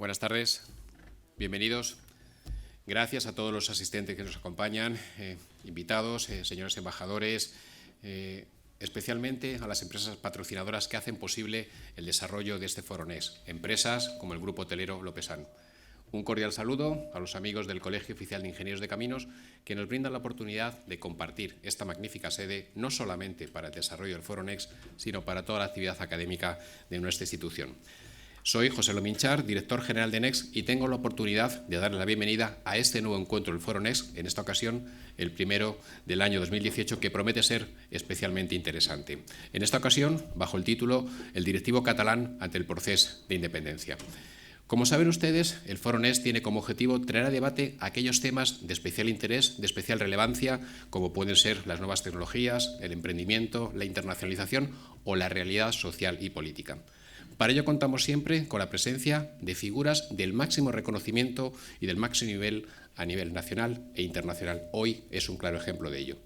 Buenas tardes, bienvenidos. Gracias a todos los asistentes que nos acompañan, invitados, señores embajadores, especialmente a las empresas patrocinadoras que hacen posible el desarrollo de este Foro Next, empresas como el Grupo Hotelero Lopesán. Un cordial saludo a los amigos del Colegio Oficial de Ingenieros de Caminos que nos brindan la oportunidad de compartir esta magnífica sede no solamente para el desarrollo del Foro Next, sino para toda la actividad académica de nuestra institución. Soy José Lominchar, director general de Next, y tengo la oportunidad de darle la bienvenida a este nuevo encuentro del Foro Next, en esta ocasión el primero del año 2018, que promete ser especialmente interesante. En esta ocasión, bajo el título El directivo catalán ante el proceso de independencia. Como saben ustedes, el Foro Next tiene como objetivo traer a debate aquellos temas de especial interés, de especial relevancia, como pueden ser las nuevas tecnologías, el emprendimiento, la internacionalización o la realidad social y política. Para ello contamos siempre con la presencia de figuras del máximo reconocimiento y del máximo nivel a nivel nacional e internacional. Hoy es un claro ejemplo de ello.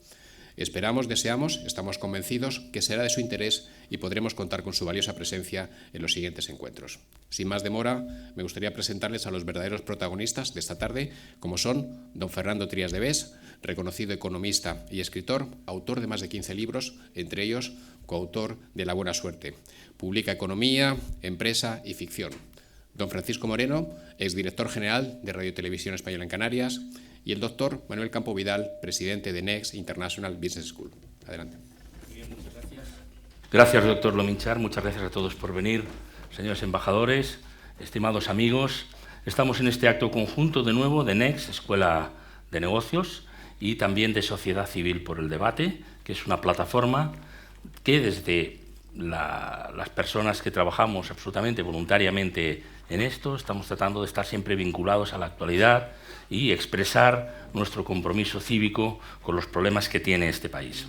Esperamos, deseamos, estamos convencidos que será de su interés y podremos contar con su valiosa presencia en los siguientes encuentros. Sin más demora, me gustaría presentarles a los verdaderos protagonistas de esta tarde, como son don Fernando Trías de Bes, reconocido economista y escritor, autor de más de 15 libros, entre ellos coautor de La Buena Suerte. Publica economía, empresa y ficción. Don Francisco Moreno, exdirector general de Radio y Televisión Española en Canarias, y el doctor Manuel Campo Vidal, presidente de Next International Business School. Adelante. Bien, muchas gracias. Gracias, doctor Lominchar. Muchas gracias a todos por venir. Señores embajadores, estimados amigos, estamos en este acto conjunto de nuevo de Next, Escuela de Negocios, y también de Sociedad Civil por el Debate, que es una plataforma que desde las personas que trabajamos absolutamente voluntariamente en esto, estamos tratando de estar siempre vinculados a la actualidad y expresar nuestro compromiso cívico con los problemas que tiene este país.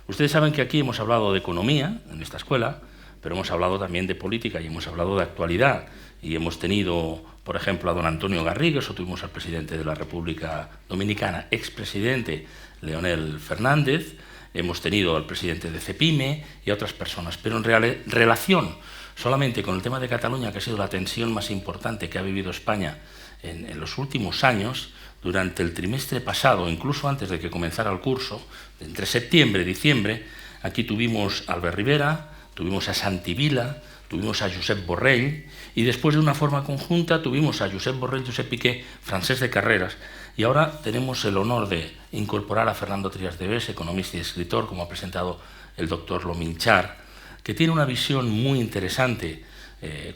Ustedes saben que aquí hemos hablado de economía en esta escuela, pero hemos hablado también de política y hemos hablado de actualidad. Y hemos tenido, por ejemplo, a don Antonio Garrigues, o tuvimos al presidente de la República Dominicana, expresidente Leonel Fernández, hemos tenido al presidente de CEPIME y a otras personas, pero en relación solamente con el tema de Cataluña, que ha sido la tensión más importante que ha vivido España en los últimos años, durante el trimestre pasado, incluso antes de que comenzara el curso, entre septiembre y diciembre, aquí tuvimos a Albert Rivera, tuvimos a Santi Vila, tuvimos a Josep Borrell, y después de una forma conjunta tuvimos a Josep Borrell, Josep Piqué, Francesc de Carreras, y ahora tenemos el honor de incorporar a Fernando Trías de Bes, economista y escritor, como ha presentado el doctor Lominchar, que tiene una visión muy interesante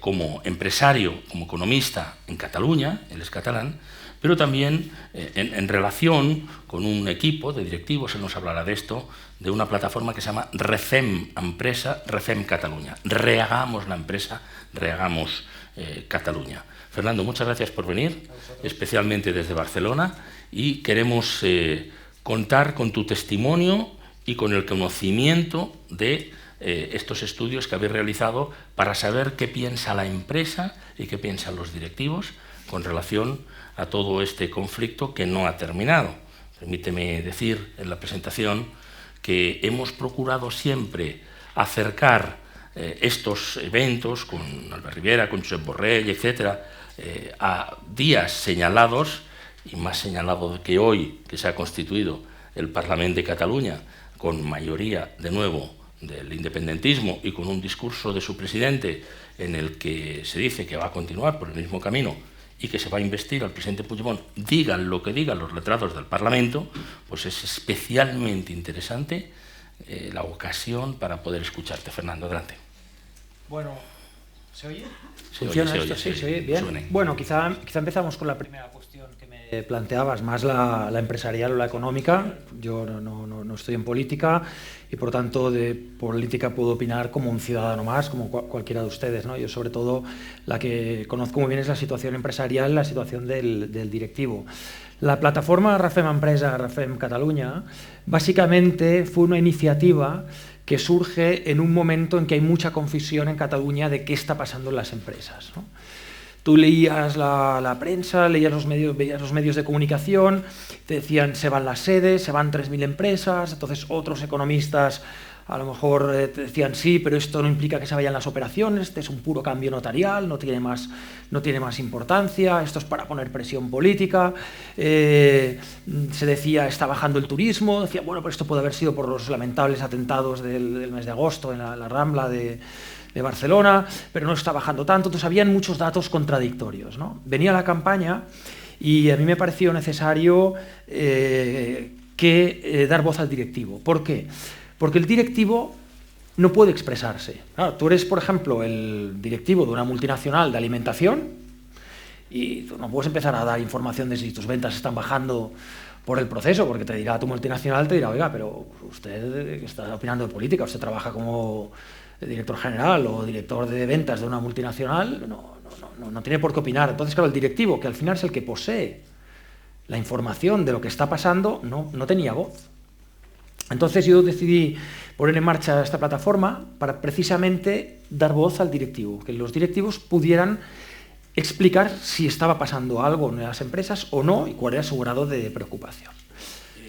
como empresario, como economista en Cataluña, él es catalán, pero también en relación con un equipo de directivos, él nos hablará de esto, de una plataforma que se llama Refem Empresa, Refem Cataluña. Rehagamos la empresa, rehagamos Cataluña. Fernando, muchas gracias por venir, especialmente desde Barcelona, y queremos contar con tu testimonio y con el conocimiento de estos estudios que habéis realizado para saber qué piensa la empresa y qué piensan los directivos con relación a todo este conflicto que no ha terminado. Permíteme decir en la presentación que hemos procurado siempre acercar estos eventos con Albert Rivera, con Josep Borrell, etcétera, a días señalados, y más señalado que hoy, que se ha constituido el Parlamento de Cataluña con mayoría, de nuevo, del independentismo y con un discurso de su presidente en el que se dice que va a continuar por el mismo camino y que se va a investir al presidente Puigdemont, digan lo que digan los letrados del Parlamento, pues es especialmente interesante la ocasión para poder escucharte. Fernando, adelante. Bueno, ¿se oye? Se oye bien. Suena. Bueno, quizá empezamos con la primera cuestión que me planteabas, más la empresarial o la económica. Yo no estoy en política y, por tanto, de política puedo opinar como un ciudadano más, como cualquiera de ustedes, ¿no? Yo, sobre todo, la que conozco muy bien es la situación empresarial, la situación del directivo. La plataforma Refem Empresa, Refem Cataluña, básicamente fue una iniciativa que surge en un momento en que hay mucha confusión en Cataluña de qué está pasando en las empresas, ¿no? Tú leías la prensa, veías los medios de comunicación, te decían se van las sedes, se van 3.000 empresas, entonces otros economistas a lo mejor te decían sí, pero esto no implica que se vayan las operaciones, este es un puro cambio notarial, no tiene más importancia, esto es para poner presión política. Se decía, está bajando el turismo, decía, bueno, pero esto puede haber sido por los lamentables atentados del mes de agosto en la Rambla de Barcelona, pero no está bajando tanto. Entonces habían muchos datos contradictorios, ¿no? Venía la campaña y a mí me pareció necesario dar voz al directivo. ¿Por qué? Porque el directivo no puede expresarse. Claro, tú eres, por ejemplo, el directivo de una multinacional de alimentación y tú no puedes empezar a dar información de si tus ventas están bajando por el proceso, porque te dirá tu multinacional, te dirá, oiga, pero usted está opinando de política, usted trabaja como director general o director de ventas de una multinacional, no tiene por qué opinar. Entonces, claro, el directivo, que al final es el que posee la información de lo que está pasando, no tenía voz. Entonces yo decidí poner en marcha esta plataforma para precisamente dar voz al directivo, que los directivos pudieran explicar si estaba pasando algo en las empresas o no y cuál era su grado de preocupación.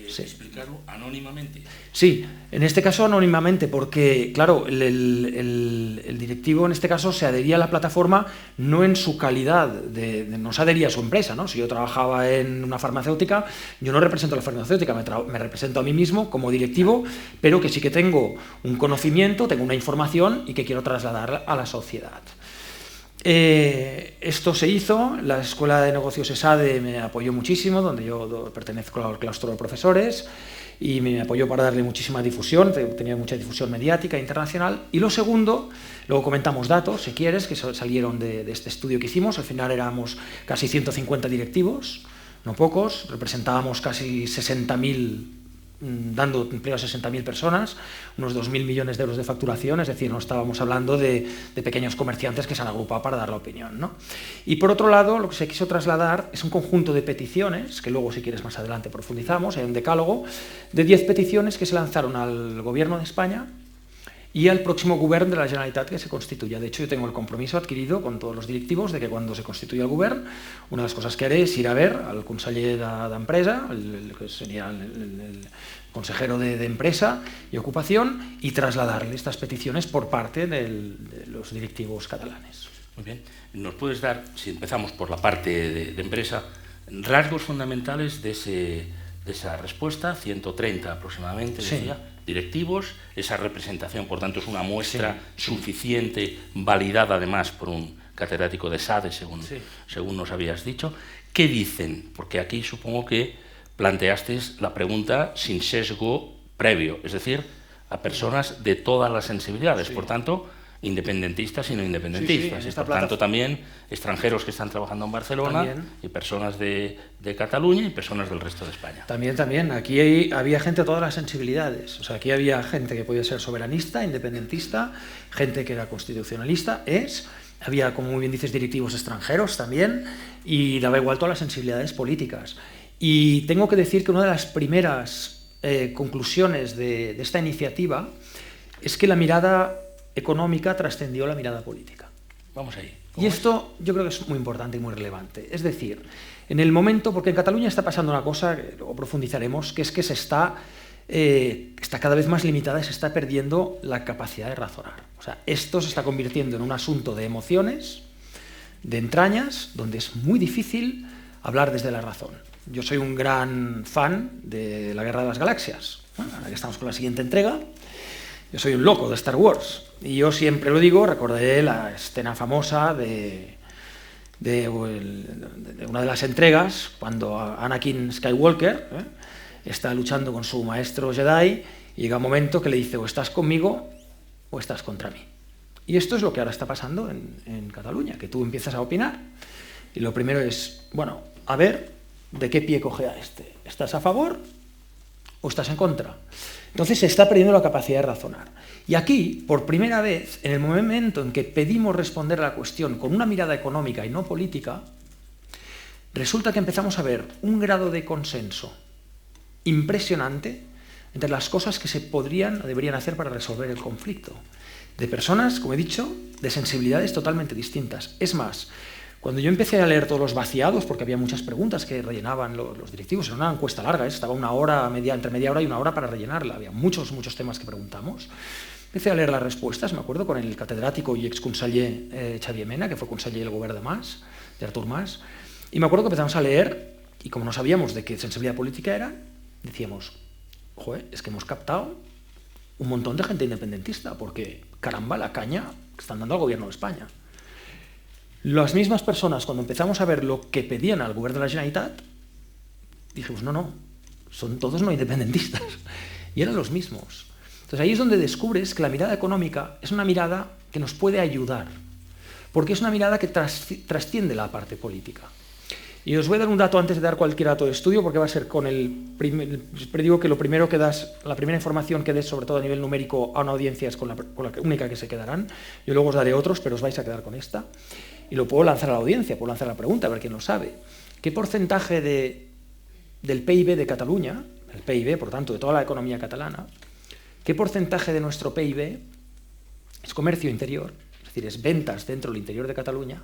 Sí. ¿Explicarlo anónimamente? Sí, en este caso anónimamente, porque, claro, el directivo en este caso se adhería a la plataforma no en su calidad, no se adhería a su empresa, ¿no? Si yo trabajaba en una farmacéutica, yo no represento a la farmacéutica, me represento a mí mismo como directivo, pero que sí que tengo un conocimiento, tengo una información y que quiero trasladar a la sociedad. Esto se hizo, la Escuela de Negocios ESADE me apoyó muchísimo, donde yo pertenezco al claustro de profesores, y me apoyó para darle muchísima difusión, tenía mucha difusión mediática internacional. Y lo segundo, luego comentamos datos, si quieres, que salieron de este estudio que hicimos. Al final éramos casi 150 directivos, no pocos, representábamos casi 60.000, dando empleo a 60.000 personas, unos 2.000 millones de euros de facturación, es decir, no estábamos hablando de pequeños comerciantes que se han agrupado para dar la opinión, ¿no? Y por otro lado, lo que se quiso trasladar es un conjunto de peticiones, que luego si quieres más adelante profundizamos, hay un decálogo de 10 peticiones que se lanzaron al Gobierno de España y al próximo Govern de la Generalitat que se constituya. De hecho, yo tengo el compromiso adquirido con todos los directivos de que cuando se constituya el Govern, una de las cosas que haré es ir a ver al conseller d'Empresa, que sería el consejero de Empresa y Ocupación, y trasladarle estas peticiones por parte de los directivos catalanes. Muy bien. ¿Nos puedes dar, si empezamos por la parte de empresa, rasgos fundamentales de esa respuesta? 130 aproximadamente, decía. Sí. Directivos, esa representación, por tanto, es una muestra suficiente, validada además por un catedrático de SADE, según nos habías dicho. ¿Qué dicen? Porque aquí supongo que planteaste la pregunta sin sesgo previo, es decir, a personas de todas las sensibilidades, por tanto, independentistas y no independentistas, y por tanto también extranjeros que están trabajando en Barcelona, y personas de Cataluña y personas del resto de España. También. Aquí había gente de todas las sensibilidades. O sea, aquí había gente que podía ser soberanista, independentista, gente que era constitucionalista, había, como muy bien dices, directivos extranjeros también, y daba igual todas las sensibilidades políticas. Y tengo que decir que una de las primeras conclusiones de esta iniciativa es que la mirada económica trascendió la mirada política. Vamos ahí. Y esto yo creo que es muy importante y muy relevante. Es decir, en el momento, porque en Cataluña está pasando una cosa, que luego profundizaremos, que es que está cada vez más limitada y se está perdiendo la capacidad de razonar. O sea, esto se está convirtiendo en un asunto de emociones, de entrañas, donde es muy difícil hablar desde la razón. Yo soy un gran fan de la Guerra de las Galaxias. Bueno, ahora que estamos con la siguiente entrega, yo soy un loco de Star Wars. Y yo siempre lo digo, recordaré la escena famosa de una de las entregas, cuando Anakin Skywalker está luchando con su maestro Jedi, y llega un momento que le dice, o estás conmigo o estás contra mí. Y esto es lo que ahora está pasando en Cataluña, que tú empiezas a opinar, y lo primero es, bueno, a ver, ¿de qué pie coge a este? ¿Estás a favor o estás en contra? Entonces se está perdiendo la capacidad de razonar. Y aquí, por primera vez, en el momento en que pedimos responder a la cuestión con una mirada económica y no política, resulta que empezamos a ver un grado de consenso impresionante entre las cosas que se podrían o deberían hacer para resolver el conflicto. De personas, como he dicho, de sensibilidades totalmente distintas. Es más, Cuando yo empecé a leer todos los vaciados, porque había muchas preguntas que rellenaban los directivos, era una encuesta larga, estaba una hora, entre media hora y una hora para rellenarla, había muchos temas que preguntamos. Empecé a leer las respuestas, me acuerdo, con el catedrático y exconseller Xavier Mena, que fue conseller del Govern de Artur Mas, y me acuerdo que empezamos a leer, y como no sabíamos de qué sensibilidad política era, decíamos, joder, es que hemos captado un montón de gente independentista, porque, caramba, la caña que están dando al gobierno de España. Las mismas personas, cuando empezamos a ver lo que pedían al gobierno de la Generalitat, dijimos, no, son todos no independentistas, y eran los mismos. Entonces ahí es donde descubres que la mirada económica es una mirada que nos puede ayudar, porque es una mirada que trasciende la parte política. Y os voy a dar un dato antes de dar cualquier dato de estudio, porque va a ser con siempre digo que lo primero que das, la primera información que des, sobre todo a nivel numérico, a una audiencia es con la única que se quedarán. Yo luego os daré otros, pero os vais a quedar con esta. Y lo puedo lanzar a la audiencia, puedo lanzar la pregunta, a ver quién lo sabe. ¿Qué porcentaje del PIB de Cataluña, el PIB, por tanto, de toda la economía catalana, qué porcentaje de nuestro PIB es comercio interior, es decir, es ventas dentro del interior de Cataluña,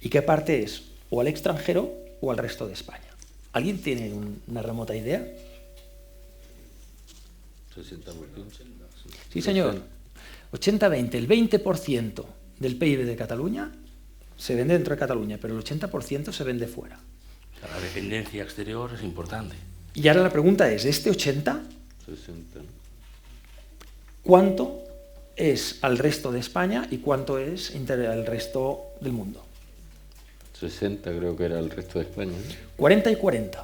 y qué parte es o al extranjero o al resto de España? ¿Alguien tiene una remota idea? 60%. Sí, señor. 80-20. El 20% del PIB de Cataluña se vende dentro de Cataluña, pero el 80% se vende fuera. O sea, la dependencia exterior es importante. Y ahora la pregunta es, ¿este 80? 60. ¿Cuánto es al resto de España y cuánto es al resto del mundo? 60 creo que era el resto de España, ¿no? 40 y 40,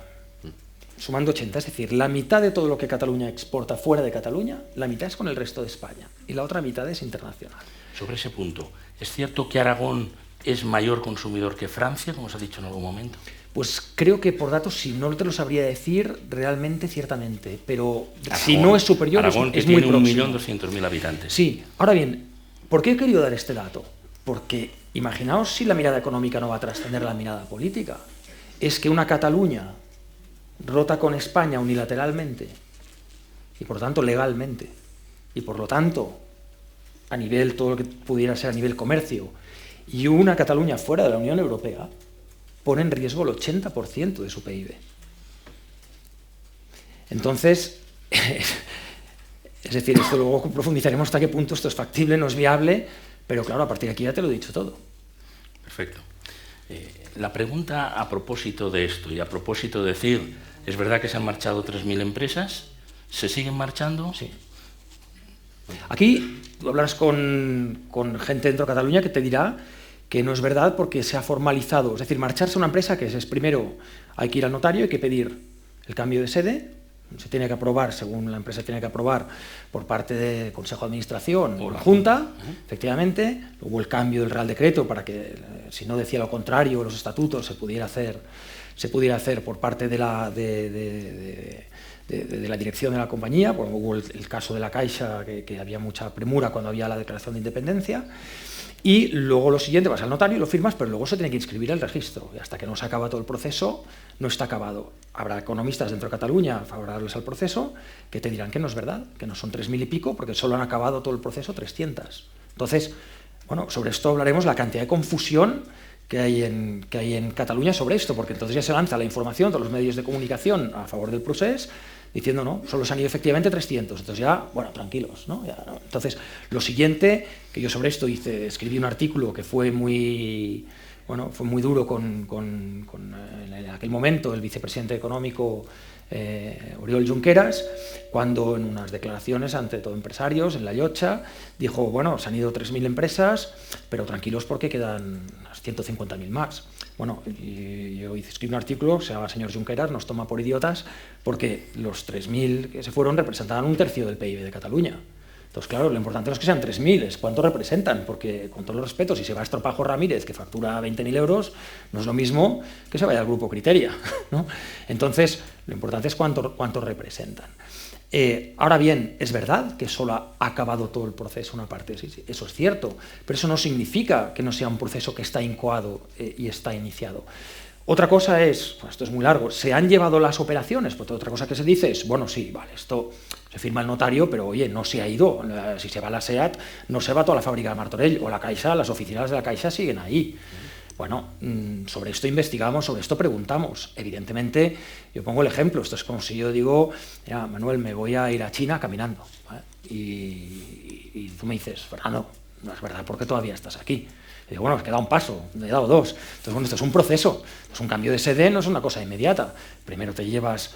sumando 80, es decir, la mitad de todo lo que Cataluña exporta fuera de Cataluña, la mitad es con el resto de España y la otra mitad es internacional. Sobre ese punto, ¿es cierto que Aragón es mayor consumidor que Francia, como se ha dicho en algún momento? Pues creo que por datos, si no te lo sabría decir realmente, ciertamente, pero Aragón, si no es superior, Aragón, es que muy tiene próximo. 1.200.000 habitantes. Sí, ahora bien, ¿por qué he querido dar este dato? Porque imaginaos si la mirada económica no va a trascender la mirada política. Es que una Cataluña rota con España unilateralmente y por tanto legalmente y por lo tanto a nivel, todo lo que pudiera ser a nivel comercio, y una Cataluña fuera de la Unión Europea pone en riesgo el 80% de su PIB. Entonces, es decir, esto luego profundizaremos hasta qué punto esto es factible, no es viable, pero claro, a partir de aquí ya te lo he dicho todo. Perfecto. La pregunta a propósito de esto y a propósito de decir, ¿es verdad que se han marchado 3.000 empresas? ¿Se siguen marchando? Sí. Aquí tú hablas con gente dentro de Cataluña que te dirá que no es verdad porque se ha formalizado. Es decir, marcharse una empresa, que es primero hay que ir al notario, hay que pedir el cambio de sede, se tiene que aprobar, según la empresa tiene que aprobar por parte del Consejo de Administración o la Junta, efectivamente, luego el cambio del Real Decreto para que, si no decía lo contrario, los estatutos se pudiera hacer por parte de la dirección de la compañía, porque hubo el caso de la Caixa, que había mucha premura cuando había la declaración de independencia. Y luego lo siguiente, vas al notario y lo firmas, pero luego se tiene que inscribir el registro. Y hasta que no se acaba todo el proceso, no está acabado. Habrá economistas dentro de Cataluña favorables al proceso que te dirán que no es verdad, que no son 3.000 y pico, porque solo han acabado todo el proceso 300. Entonces, bueno, sobre esto hablaremos, la cantidad de confusión que hay en Cataluña sobre esto, porque entonces ya se lanza la información de los medios de comunicación a favor del procés, diciendo, no, solo se han ido efectivamente 300, entonces ya, bueno, tranquilos, ¿no? Ya, ¿no? Entonces, lo siguiente, que yo sobre esto escribí un artículo que fue muy duro en aquel momento el vicepresidente económico Oriol Junqueras, cuando en unas declaraciones ante todo empresarios en La Llotja dijo, bueno, se han ido 3.000 empresas, pero tranquilos porque quedan 150.000 más. Bueno, y yo escribí un artículo que se llama Señor Junqueras nos toma por idiotas porque los 3.000 que se fueron representaban 1/3 del PIB de Cataluña. Entonces, claro, lo importante no es que sean 3.000, es cuánto representan, porque con todo el respeto, si se va a Estropajo Ramírez, que factura 20.000 euros, no es lo mismo que se vaya al grupo Criteria, ¿no? Entonces, lo importante es cuánto representan. Ahora bien, es verdad que solo ha acabado todo el proceso una parte, sí, eso es cierto, pero eso no significa que no sea un proceso que está incoado y está iniciado. Otra cosa es, pues esto es muy largo, ¿se han llevado las operaciones? Pues otra cosa que se dice es, bueno, sí, vale, esto se firma el notario, pero oye, no se ha ido, si se va la SEAT, no se va toda la fábrica de Martorell, o la Caixa, las oficinas de la Caixa siguen ahí. Bueno, sobre esto investigamos, sobre esto preguntamos. Evidentemente, yo pongo el ejemplo, esto es como si yo digo, mira, Manuel, me voy a ir a China caminando, ¿vale? Y tú me dices, Fernando, no es verdad, porque todavía estás aquí. Y digo, bueno, es que he dado un paso, he dado dos. Entonces, bueno, esto es un proceso, es un cambio de sede, no es una cosa inmediata. Primero te llevas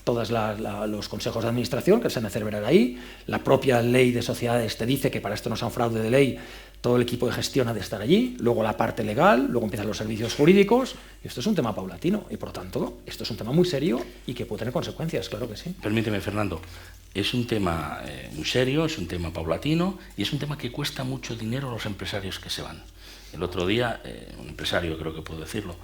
todos los consejos de administración que se han de celebrar ahí, la propia ley de sociedades te dice que para esto no sea un fraude de ley, todo el equipo de gestión ha de estar allí, luego la parte legal, luego empiezan los servicios jurídicos, y esto es un tema paulatino, y por tanto, esto es un tema muy serio y que puede tener consecuencias, claro que sí. Permíteme, Fernando, es un tema muy serio, es un tema paulatino, y es un tema que cuesta mucho dinero a los empresarios que se van. El otro día, un empresario, creo que puedo decirlo,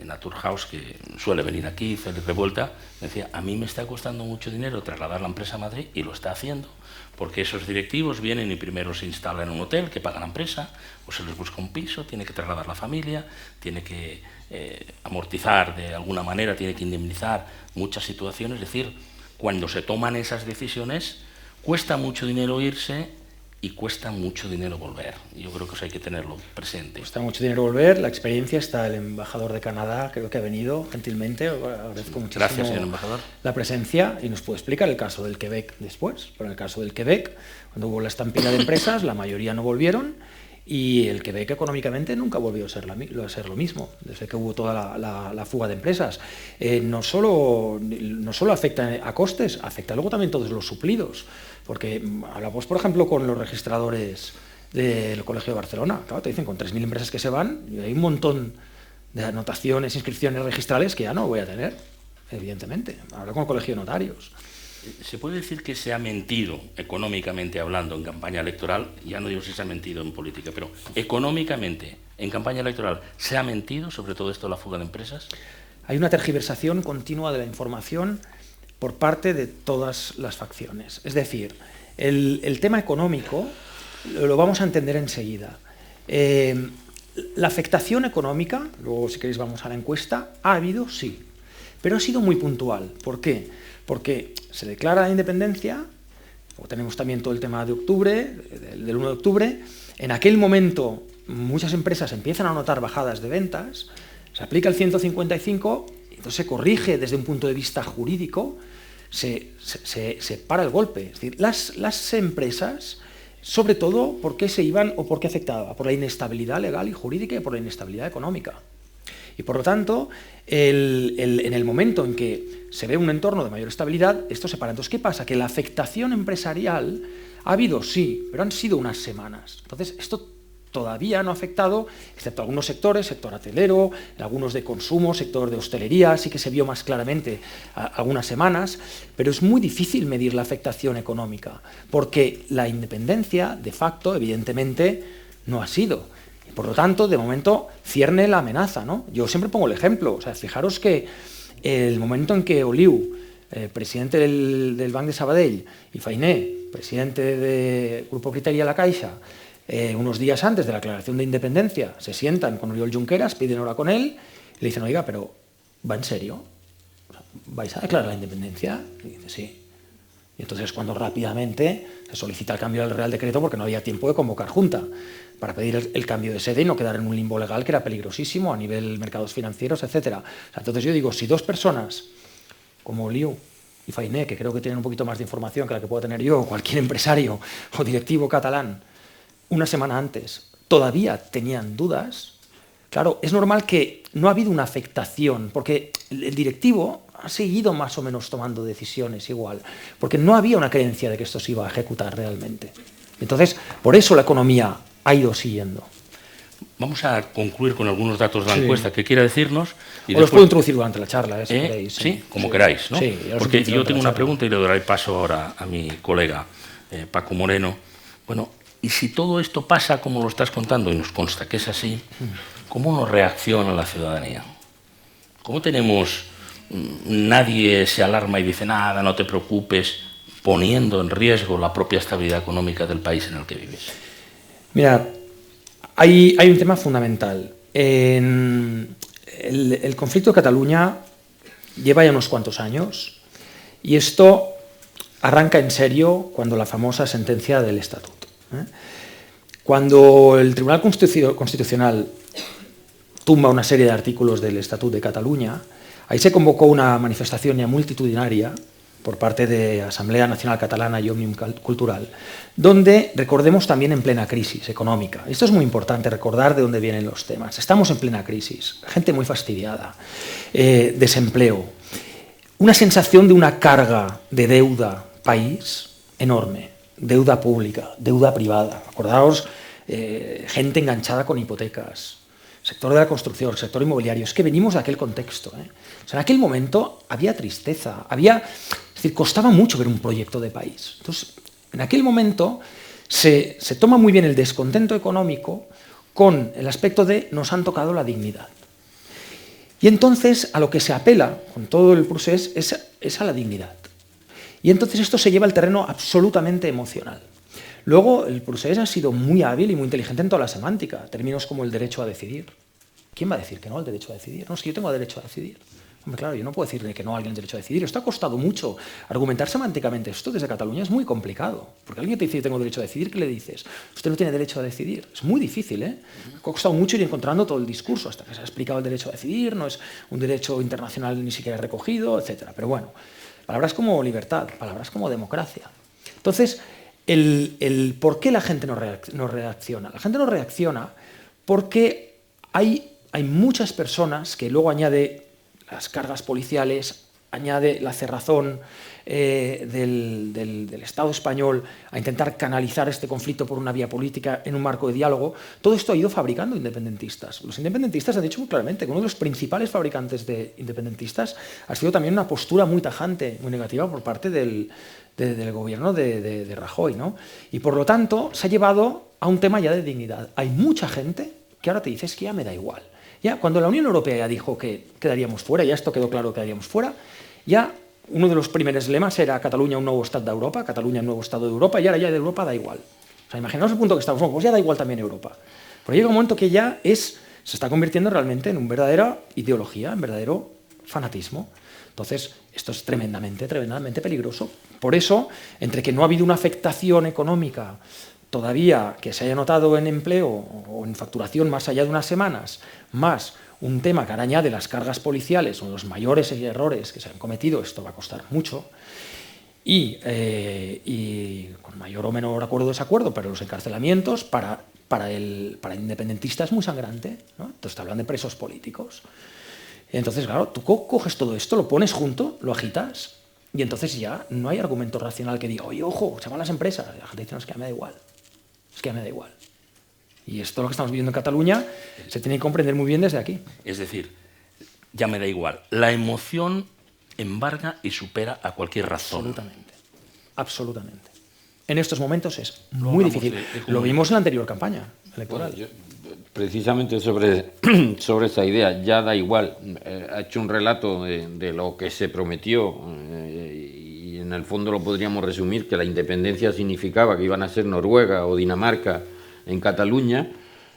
Naturhaus, que suele venir aquí, Félix Revuelta, me decía, a mí me está costando mucho dinero trasladar la empresa a Madrid, y lo está haciendo, porque esos directivos vienen y primero se instalan en un hotel que paga la empresa, o se les busca un piso, tiene que trasladar la familia, tiene que amortizar de alguna manera, tiene que indemnizar muchas situaciones. Es decir, cuando se toman esas decisiones, cuesta mucho dinero irse y cuesta mucho dinero volver. Yo creo que eso hay que tenerlo presente. Cuesta mucho dinero volver, la experiencia está el embajador de Canadá, creo que ha venido gentilmente, agradezco muchísimo. Gracias, señor embajador. La presencia, y nos puede explicar el caso del Quebec después. Pero en el caso del Quebec, cuando hubo la estampida de empresas, la mayoría no volvieron, y el Quebec económicamente nunca volvió a ser lo mismo, desde que hubo toda la fuga de empresas. No solo afecta a costes, afecta luego también todos los suplidos, porque hablamos, por ejemplo, con los registradores del Colegio de Barcelona. Claro, te dicen, con 3.000 empresas que se van, y hay un montón de anotaciones, inscripciones registrales que ya no voy a tener, evidentemente. Hablo con el Colegio de Notarios. ¿Se puede decir que se ha mentido, económicamente hablando, en campaña electoral? Ya no digo si se ha mentido en política, pero económicamente, en campaña electoral, ¿se ha mentido sobre todo esto de la fuga de empresas? Hay una tergiversación continua de la información por parte de todas las facciones. Es decir, el tema económico lo vamos a entender enseguida. La afectación económica, luego si queréis vamos a la encuesta, ha habido, sí, pero ha sido muy puntual. ¿Por qué? Porque se declara la independencia, o tenemos también todo el tema de octubre, del 1 de octubre, en aquel momento muchas empresas empiezan a notar bajadas de ventas, se aplica el 155, entonces se corrige desde un punto de vista jurídico, se para el golpe. Es decir, las empresas, sobre todo, ¿por qué se iban o por qué afectaba? Por la inestabilidad legal y jurídica y por la inestabilidad económica. Y por lo tanto, en el momento en que se ve un entorno de mayor estabilidad, esto se para. Entonces, ¿qué pasa? Que la afectación empresarial ha habido, sí, pero han sido unas semanas. Entonces, esto todavía no ha afectado, excepto algunos sectores, sector hotelero, algunos de consumo, sector de hostelería, sí que se vio más claramente algunas semanas, pero es muy difícil medir la afectación económica, porque la independencia, de facto, evidentemente, no ha sido. Y por lo tanto, de momento, cierne la amenaza, ¿no? Yo siempre pongo el ejemplo, o sea, fijaros que el momento en que Oliu, presidente del Banc de Sabadell, y Fainé, presidente del Grupo Criteria La Caixa, unos días antes de la declaración de independencia, se sientan con Oriol Junqueras, piden hora con él, y le dicen, oiga, pero ¿va en serio? ¿Vais a declarar la independencia? Y dice, sí. Y entonces cuando rápidamente se solicita el cambio del Real Decreto porque no había tiempo de convocar junta para pedir el cambio de sede y no quedar en un limbo legal que era peligrosísimo a nivel mercados financieros, etc. Entonces yo digo, si dos personas como Oliu y Fainé, que creo que tienen un poquito más de información que la que puedo tener yo o cualquier empresario o directivo catalán, una semana antes todavía tenían dudas, claro, es normal que no ha habido una afectación, porque el directivo ha seguido más o menos tomando decisiones igual, porque no había una creencia de que esto se iba a ejecutar realmente. Entonces, por eso la economía ha ido siguiendo. Vamos a concluir con algunos datos de la encuesta que quiera decirnos. Y los puedo introducir durante la charla, si queréis. Sí, como queráis, ¿no? Sí, porque yo tengo una pregunta y le daré paso ahora a mi colega Paco Moreno. Bueno, y si todo esto pasa como lo estás contando, y nos consta que es así, ¿cómo nos reacciona la ciudadanía? ¿Cómo tenemos, nadie se alarma y dice, nada, no te preocupes, poniendo en riesgo la propia estabilidad económica del país en el que vives? Mira, hay un tema fundamental. El conflicto de Cataluña lleva ya unos cuantos años y esto arranca en serio cuando la famosa sentencia del Estatuto. Cuando el Tribunal Constitucional tumba una serie de artículos del Estatut de Cataluña. Ahí se convocó una manifestación ya multitudinaria por parte de Asamblea Nacional Catalana y Òmnium Cultural, donde recordemos también en plena crisis económica. Esto es muy importante, recordar de dónde vienen los temas. Estamos en plena crisis, gente muy fastidiada, desempleo, una sensación de una carga de deuda país enorme, deuda pública, deuda privada. Acordaos, gente enganchada con hipotecas, sector de la construcción, sector inmobiliario. Es que venimos de aquel contexto. O sea, en aquel momento había tristeza, es decir, costaba mucho ver un proyecto de país. Entonces, en aquel momento se toma muy bien el descontento económico con el aspecto de nos han tocado la dignidad. Y entonces a lo que se apela con todo el procés es a la dignidad. Y entonces esto se lleva al terreno absolutamente emocional. Luego, el procés ha sido muy hábil y muy inteligente en toda la semántica. Términos como el derecho a decidir. ¿Quién va a decir que no al derecho a decidir? No, es que yo tengo derecho a decidir. Hombre, claro, yo no puedo decirle que no a alguien el derecho a decidir. Esto ha costado mucho. Argumentar semánticamente esto desde Cataluña es muy complicado. Porque alguien te dice yo tengo derecho a decidir, ¿qué le dices? Usted no tiene derecho a decidir. Es muy difícil, ¿eh? Ha costado mucho ir encontrando todo el discurso hasta que se ha explicado el derecho a decidir. No es un derecho internacional ni siquiera recogido, etc. Pero bueno, palabras como libertad, palabras como democracia. Entonces, el por qué la gente no reacciona. La gente no reacciona porque hay muchas personas que luego añade las cargas policiales, añade la cerrazón del Estado español a intentar canalizar este conflicto por una vía política en un marco de diálogo. Todo esto ha ido fabricando independentistas. Los independentistas han dicho muy claramente que uno de los principales fabricantes de independentistas ha sido también una postura muy tajante, muy negativa por parte del gobierno de Rajoy, ¿no? Y por lo tanto se ha llevado a un tema ya de dignidad. Hay mucha gente que ahora te dice es que ya me da igual. Ya cuando la Unión Europea ya dijo que quedaríamos fuera, ya esto quedó claro que quedaríamos fuera, ya uno de los primeros lemas era Cataluña un nuevo Estado de Europa, Cataluña un nuevo Estado de Europa, y ahora ya de Europa da igual. O sea, imaginaos el punto que estamos, pues ya da igual también Europa. Pero llega un momento que ya se está convirtiendo realmente en una verdadera ideología, en verdadero fanatismo. Entonces, esto es tremendamente, tremendamente peligroso. Por eso, entre que no ha habido una afectación económica todavía que se haya notado en empleo o en facturación más allá de unas semanas, más un tema que ahora añade las cargas policiales, uno de los mayores errores que se han cometido, esto va a costar mucho, y con mayor o menor acuerdo o desacuerdo, pero los encarcelamientos para el independentista es muy sangrante, ¿no? Entonces te hablan de presos políticos. Entonces, claro, tú coges todo esto, lo pones junto, lo agitas, y entonces ya no hay argumento racional que diga, oye, ojo, se van las empresas. La gente dice, no, es que ya me da igual. Es que ya me da igual. Y esto lo que estamos viviendo en Cataluña se tiene que comprender muy bien desde aquí. Es decir, ya me da igual. La emoción embarga y supera a cualquier razón. Absolutamente. Absolutamente. En estos momentos es muy difícil. Lo vimos en la anterior campaña electoral. Bueno, precisamente sobre esa idea, ya da igual. Ha hecho un relato de lo que se prometió y en el fondo lo podríamos resumir que la independencia significaba que iban a ser Noruega o Dinamarca en Cataluña,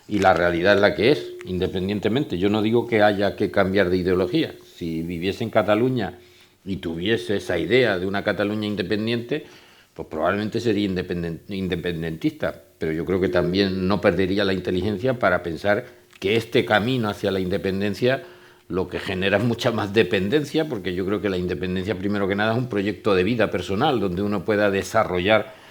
y la realidad es la que es, independientemente. Yo no digo que haya que cambiar de ideología. Si viviese en Cataluña y tuviese esa idea de una Cataluña independiente, pues probablemente sería independentista, pero yo creo que también no perdería la inteligencia para pensar que este camino hacia la independencia lo que genera es mucha más dependencia, porque yo creo que la independencia, primero que nada, es un proyecto de vida personal, donde uno pueda desarrollar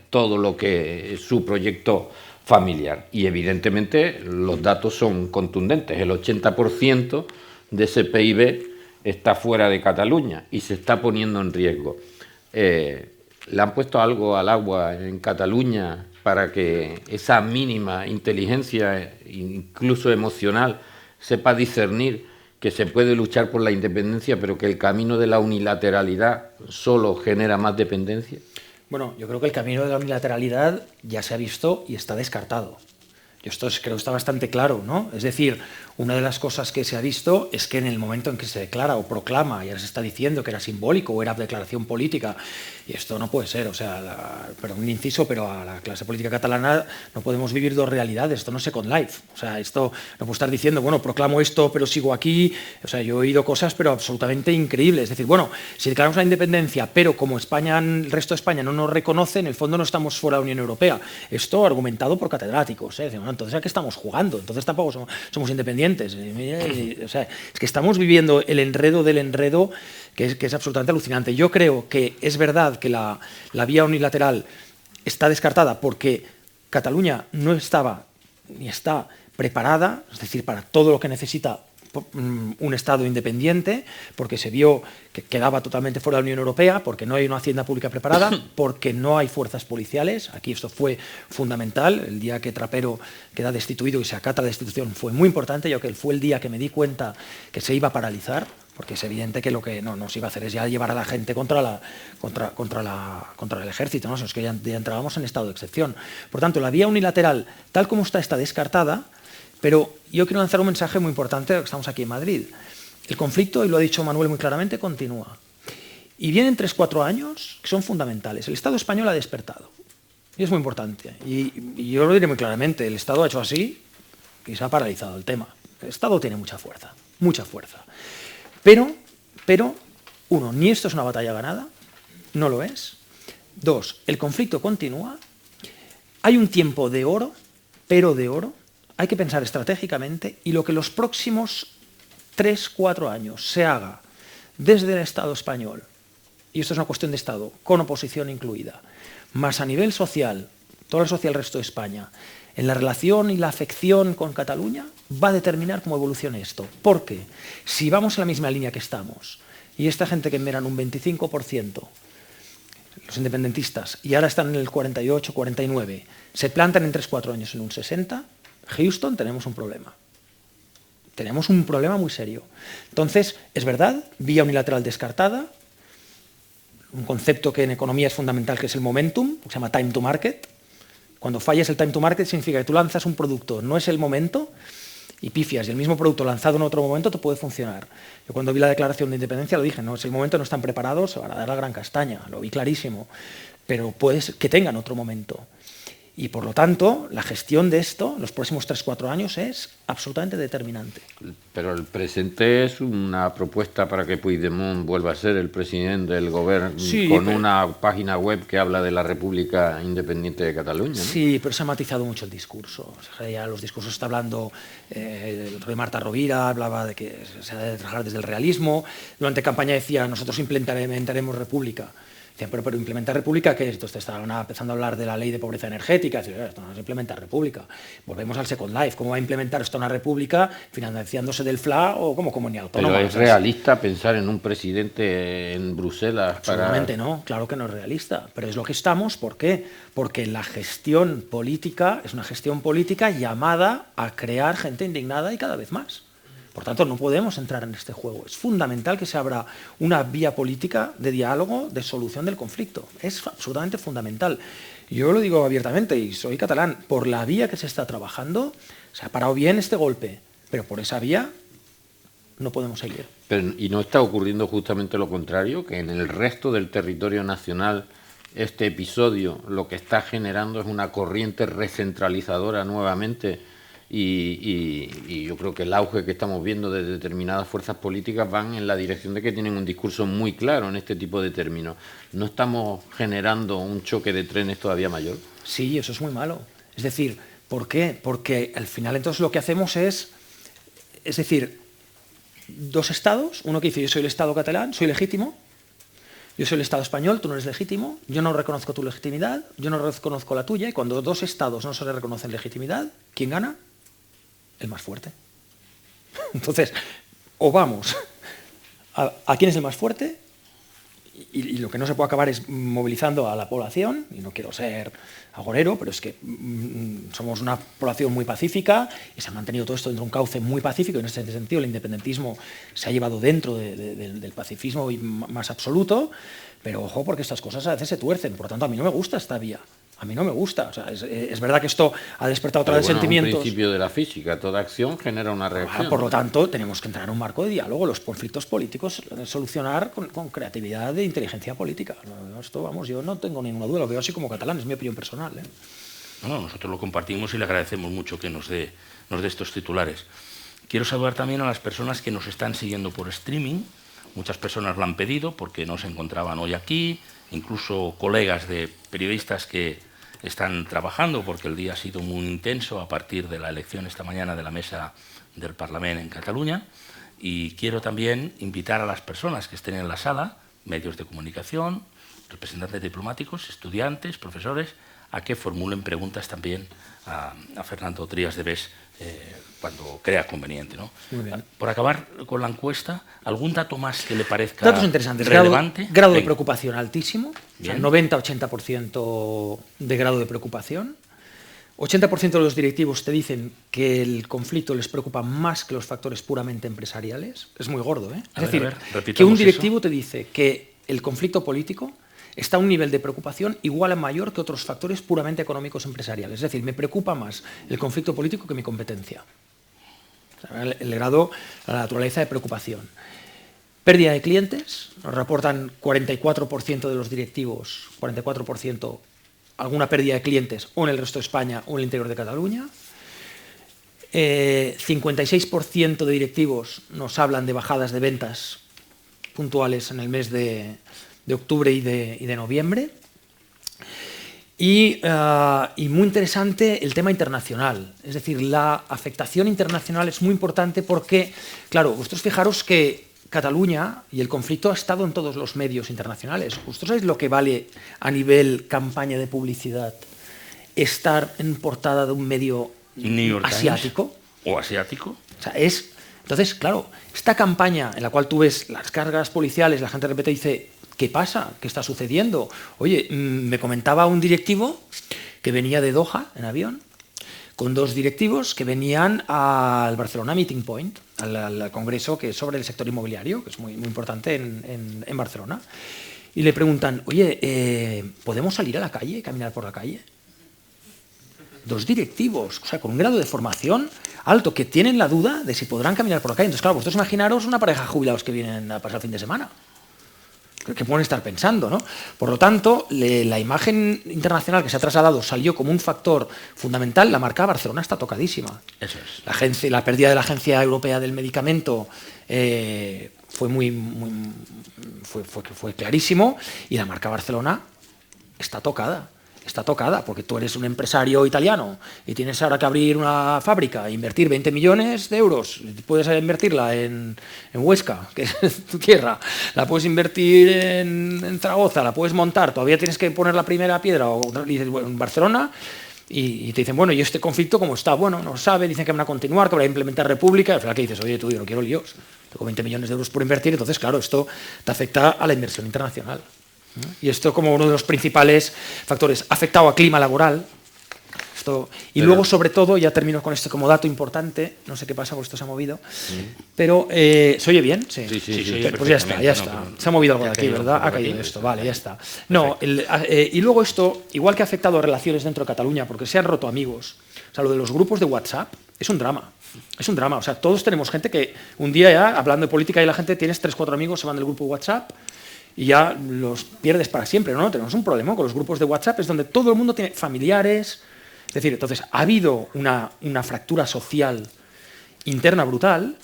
todo lo que es su proyecto familiar. Y evidentemente los datos son contundentes. El 80% de ese PIB está fuera de Cataluña y se está poniendo en riesgo. ¿Le han puesto algo al agua en Cataluña para que esa mínima inteligencia, incluso emocional, sepa discernir que se puede luchar por la independencia, pero que el camino de la unilateralidad solo genera más dependencia? Bueno, yo creo que el camino de la unilateralidad ya se ha visto y está descartado. Esto creo que está bastante claro, ¿no? Es decir, una de las cosas que se ha visto es que en el momento en que se declara o proclama, ya se está diciendo que era simbólico o era declaración política, y esto no puede ser, o sea, perdón, un inciso, pero a la clase política catalana no podemos vivir dos realidades, esto no es Second Life, o sea, esto no puedo estar diciendo, bueno, proclamo esto, pero sigo aquí, o sea, yo he oído cosas, pero absolutamente increíbles, es decir, bueno, si declaramos la independencia, pero como España, el resto de España no nos reconoce, en el fondo no estamos fuera de la Unión Europea, esto argumentado por catedráticos, ¿eh? Decir, bueno, entonces ¿a qué estamos jugando? Entonces tampoco somos independientes. independientes. O sea, es que estamos viviendo el enredo del enredo que es absolutamente alucinante. Yo creo que es verdad que la vía unilateral está descartada porque Cataluña no estaba ni está preparada, es decir, para todo lo que necesita un Estado independiente, porque se vio que quedaba totalmente fuera de la Unión Europea, porque no hay una hacienda pública preparada, porque no hay fuerzas policiales. Aquí esto fue fundamental. El día que Trapero queda destituido y se acata la destitución fue muy importante. Yo creo que fue el día que me di cuenta que se iba a paralizar, porque es evidente que lo que no se iba a hacer es ya llevar a la gente contra el ejército, ¿no? Es que ya entrábamos en estado de excepción. Por tanto, la vía unilateral, tal como está descartada. Pero yo quiero lanzar un mensaje muy importante, que estamos aquí en Madrid. El conflicto, y lo ha dicho Manuel muy claramente, continúa. Y vienen 3-4 años que son fundamentales. El Estado español ha despertado. Y es muy importante. Y yo lo diré muy claramente. El Estado ha hecho así y se ha paralizado el tema. El Estado tiene mucha fuerza. Mucha fuerza. Pero, uno, ni esto es una batalla ganada. No lo es. 2, el conflicto continúa. Hay un tiempo de oro, pero de oro. Hay que pensar estratégicamente y lo que los próximos 3-4 años se haga desde el Estado español, y esto es una cuestión de Estado, con oposición incluida, más a nivel social, toda la sociedad del resto de España, en la relación y la afección con Cataluña, va a determinar cómo evolucione esto. Porque si vamos en la misma línea que estamos, y esta gente que eran un 25%, los independentistas, y ahora están en el 48, 49, se plantan en 3-4 años en un 60%, Houston, tenemos un problema. Tenemos un problema muy serio. Entonces, es verdad, vía unilateral descartada, un concepto que en economía es fundamental, que es el momentum, que se llama time to market. Cuando fallas el time to market significa que tú lanzas un producto, no es el momento, y pifias, y el mismo producto lanzado en otro momento te puede funcionar. Yo cuando vi la declaración de independencia lo dije, no es el momento, no están preparados, se van a dar la gran castaña, lo vi clarísimo, pero puede ser que tengan otro momento. Y por lo tanto, la gestión de esto, los próximos 3-4 años, es absolutamente determinante. Pero el presente es una propuesta para que Puigdemont vuelva a ser el presidente del gobierno, sí, con una página web que habla de la República Independiente de Cataluña, ¿no? Sí, pero se ha matizado mucho el discurso. O sea, ya los discursos está hablando, el rey Marta Rovira hablaba de que se ha de trabajar desde el realismo. Durante campaña decía, nosotros implementaremos república. Decían, pero implementar república, ¿qué es esto? Estaban empezando a hablar de la ley de pobreza energética. Decían, esto no es implementar república. Volvemos al Second Life. ¿Cómo va a implementar esto una república financiándose del FLA o como comunidad autónoma? Pero es realista pensar en un presidente en Bruselas para... Absolutamente no, claro que no es realista. Pero es lo que estamos. ¿Por qué? Porque la gestión política es una gestión política llamada a crear gente indignada y cada vez más. Por tanto, no podemos entrar en este juego. Es fundamental que se abra una vía política de diálogo, de solución del conflicto. Es absolutamente fundamental. Yo lo digo abiertamente, y soy catalán, por la vía que se está trabajando, se ha parado bien este golpe, pero por esa vía no podemos seguir. Pero, ¿y no está ocurriendo justamente lo contrario? Que en el resto del territorio nacional este episodio lo que está generando es una corriente recentralizadora nuevamente. Y yo creo que el auge que estamos viendo de determinadas fuerzas políticas van en la dirección de que tienen un discurso muy claro en este tipo de términos. ¿No estamos generando un choque de trenes todavía mayor? Sí, eso es muy malo. Es decir, ¿por qué? Porque al final entonces lo que hacemos es decir, dos estados, uno que dice yo soy el Estado catalán, soy legítimo, yo soy el Estado español, tú no eres legítimo, yo no reconozco tu legitimidad, yo no reconozco la tuya, y cuando dos estados no se le reconocen legitimidad, ¿quién gana? El más fuerte. Entonces, o vamos a quién es el más fuerte, y lo que no se puede acabar es movilizando a la población, y no quiero ser agorero, pero es que somos una población muy pacífica y se ha mantenido todo esto dentro de un cauce muy pacífico, y en ese sentido el independentismo se ha llevado dentro del pacifismo más absoluto, pero ojo, porque estas cosas a veces se tuercen. Por lo tanto, a mí no me gusta esta vía. A mí no me gusta. O sea, es verdad que esto ha despertado otra vez sentimientos. Es un principio de la física. Toda acción genera una reacción. Por lo tanto, tenemos que entrar en un marco de diálogo. Los conflictos políticos solucionar con creatividad de inteligencia política. Esto, vamos, yo no tengo ninguna duda. Lo veo así como catalán. Es mi opinión personal. No, nosotros lo compartimos y le agradecemos mucho que nos dé estos titulares. Quiero saludar también a las personas que nos están siguiendo por streaming. Muchas personas lo han pedido porque no se encontraban hoy aquí, incluso colegas de periodistas que están trabajando porque el día ha sido muy intenso a partir de la elección esta mañana de la mesa del Parlament en Cataluña, y quiero también invitar a las personas que estén en la sala, medios de comunicación, representantes diplomáticos, estudiantes, profesores, a que formulen preguntas también a Fernando Trías de Bes cuando crea conveniente, ¿no? Muy bien. Por acabar con la encuesta, ¿algún dato más que le parezca Datos interesantes. relevante? Grado de Venga. preocupación altísimo, o sea, Bien. 90-80% de grado de preocupación. 80% de los directivos te dicen que el conflicto les preocupa más que los factores puramente empresariales. Es muy gordo, ¿eh? A Es ver, decir, repitamos que un eso. directivo te dice que el conflicto político está a un nivel de preocupación igual a mayor que otros factores puramente económicos empresariales. Es decir, me preocupa más el conflicto político que mi competencia. O sea, el grado, la naturaleza de preocupación. Pérdida de clientes, nos reportan 44% de los directivos, 44%, alguna pérdida de clientes o en el resto de España o en el interior de Cataluña. 56% de directivos nos hablan de bajadas de ventas puntuales en el mes de octubre y de noviembre. Y muy interesante el tema internacional, es decir, la afectación internacional es muy importante porque, claro, vosotros fijaros que Cataluña y el conflicto ha estado en todos los medios internacionales. ¿Vosotros sabéis lo que vale a nivel campaña de publicidad estar en portada de un medio New York Times asiático? ¿O asiático? O sea, entonces, claro, esta campaña en la cual tú ves las cargas policiales, la gente de repente dice, ¿qué pasa? ¿Qué está sucediendo? Oye, me comentaba un directivo que venía de Doha en avión, con dos directivos que venían al Barcelona Meeting Point, al congreso que es sobre el sector inmobiliario, que es muy, muy importante en Barcelona. Y le preguntan, oye, ¿podemos salir a la calle, caminar por la calle? Dos directivos, o sea, con un grado de formación alto, que tienen la duda de si podrán caminar por la calle. Entonces, claro, vosotros imaginaros una pareja de jubilados que vienen a pasar el fin de semana. Que pueden estar pensando, ¿no? Por lo tanto, la imagen internacional que se ha trasladado salió como un factor fundamental. La marca Barcelona está tocadísima. Eso es. La pérdida de la Agencia Europea del Medicamento fue clarísimo, y la marca Barcelona está tocada. Está tocada, porque tú eres un empresario italiano y tienes ahora que abrir una fábrica e invertir 20 millones de euros. Puedes invertirla en Huesca, que es tu tierra, la puedes invertir en Zaragoza, la puedes montar, todavía tienes que poner la primera piedra, o dices, bueno, en Barcelona, y te dicen, bueno, ¿y este conflicto cómo está? Bueno, no sabe, dicen que van a continuar, que van a implementar república, y al final que dices, oye, tú, yo no quiero líos, tengo 20 millones de euros por invertir, entonces, claro, esto te afecta a la inversión internacional. Y esto como uno de los principales factores. Afectado a clima laboral. Luego, sobre todo, ya termino con este como dato importante, no sé qué pasa, porque esto se ha movido, pero ¿se oye bien? Sí, pues ya está, ya está. Se ha movido algo de aquí, ¿verdad? Ha caído esto, vale, ya está. No, y luego esto, igual que ha afectado a relaciones dentro de Cataluña, porque se han roto amigos, o sea, lo de los grupos de WhatsApp es un drama. Es un drama, o sea, todos tenemos gente que un día ya, hablando de política, y la gente tienes 3 o 4 amigos, se van del grupo de WhatsApp, y ya los pierdes para siempre, ¿no? Tenemos un problema con los grupos de WhatsApp, es donde todo el mundo tiene familiares. Es decir, entonces ha habido una fractura social interna brutal,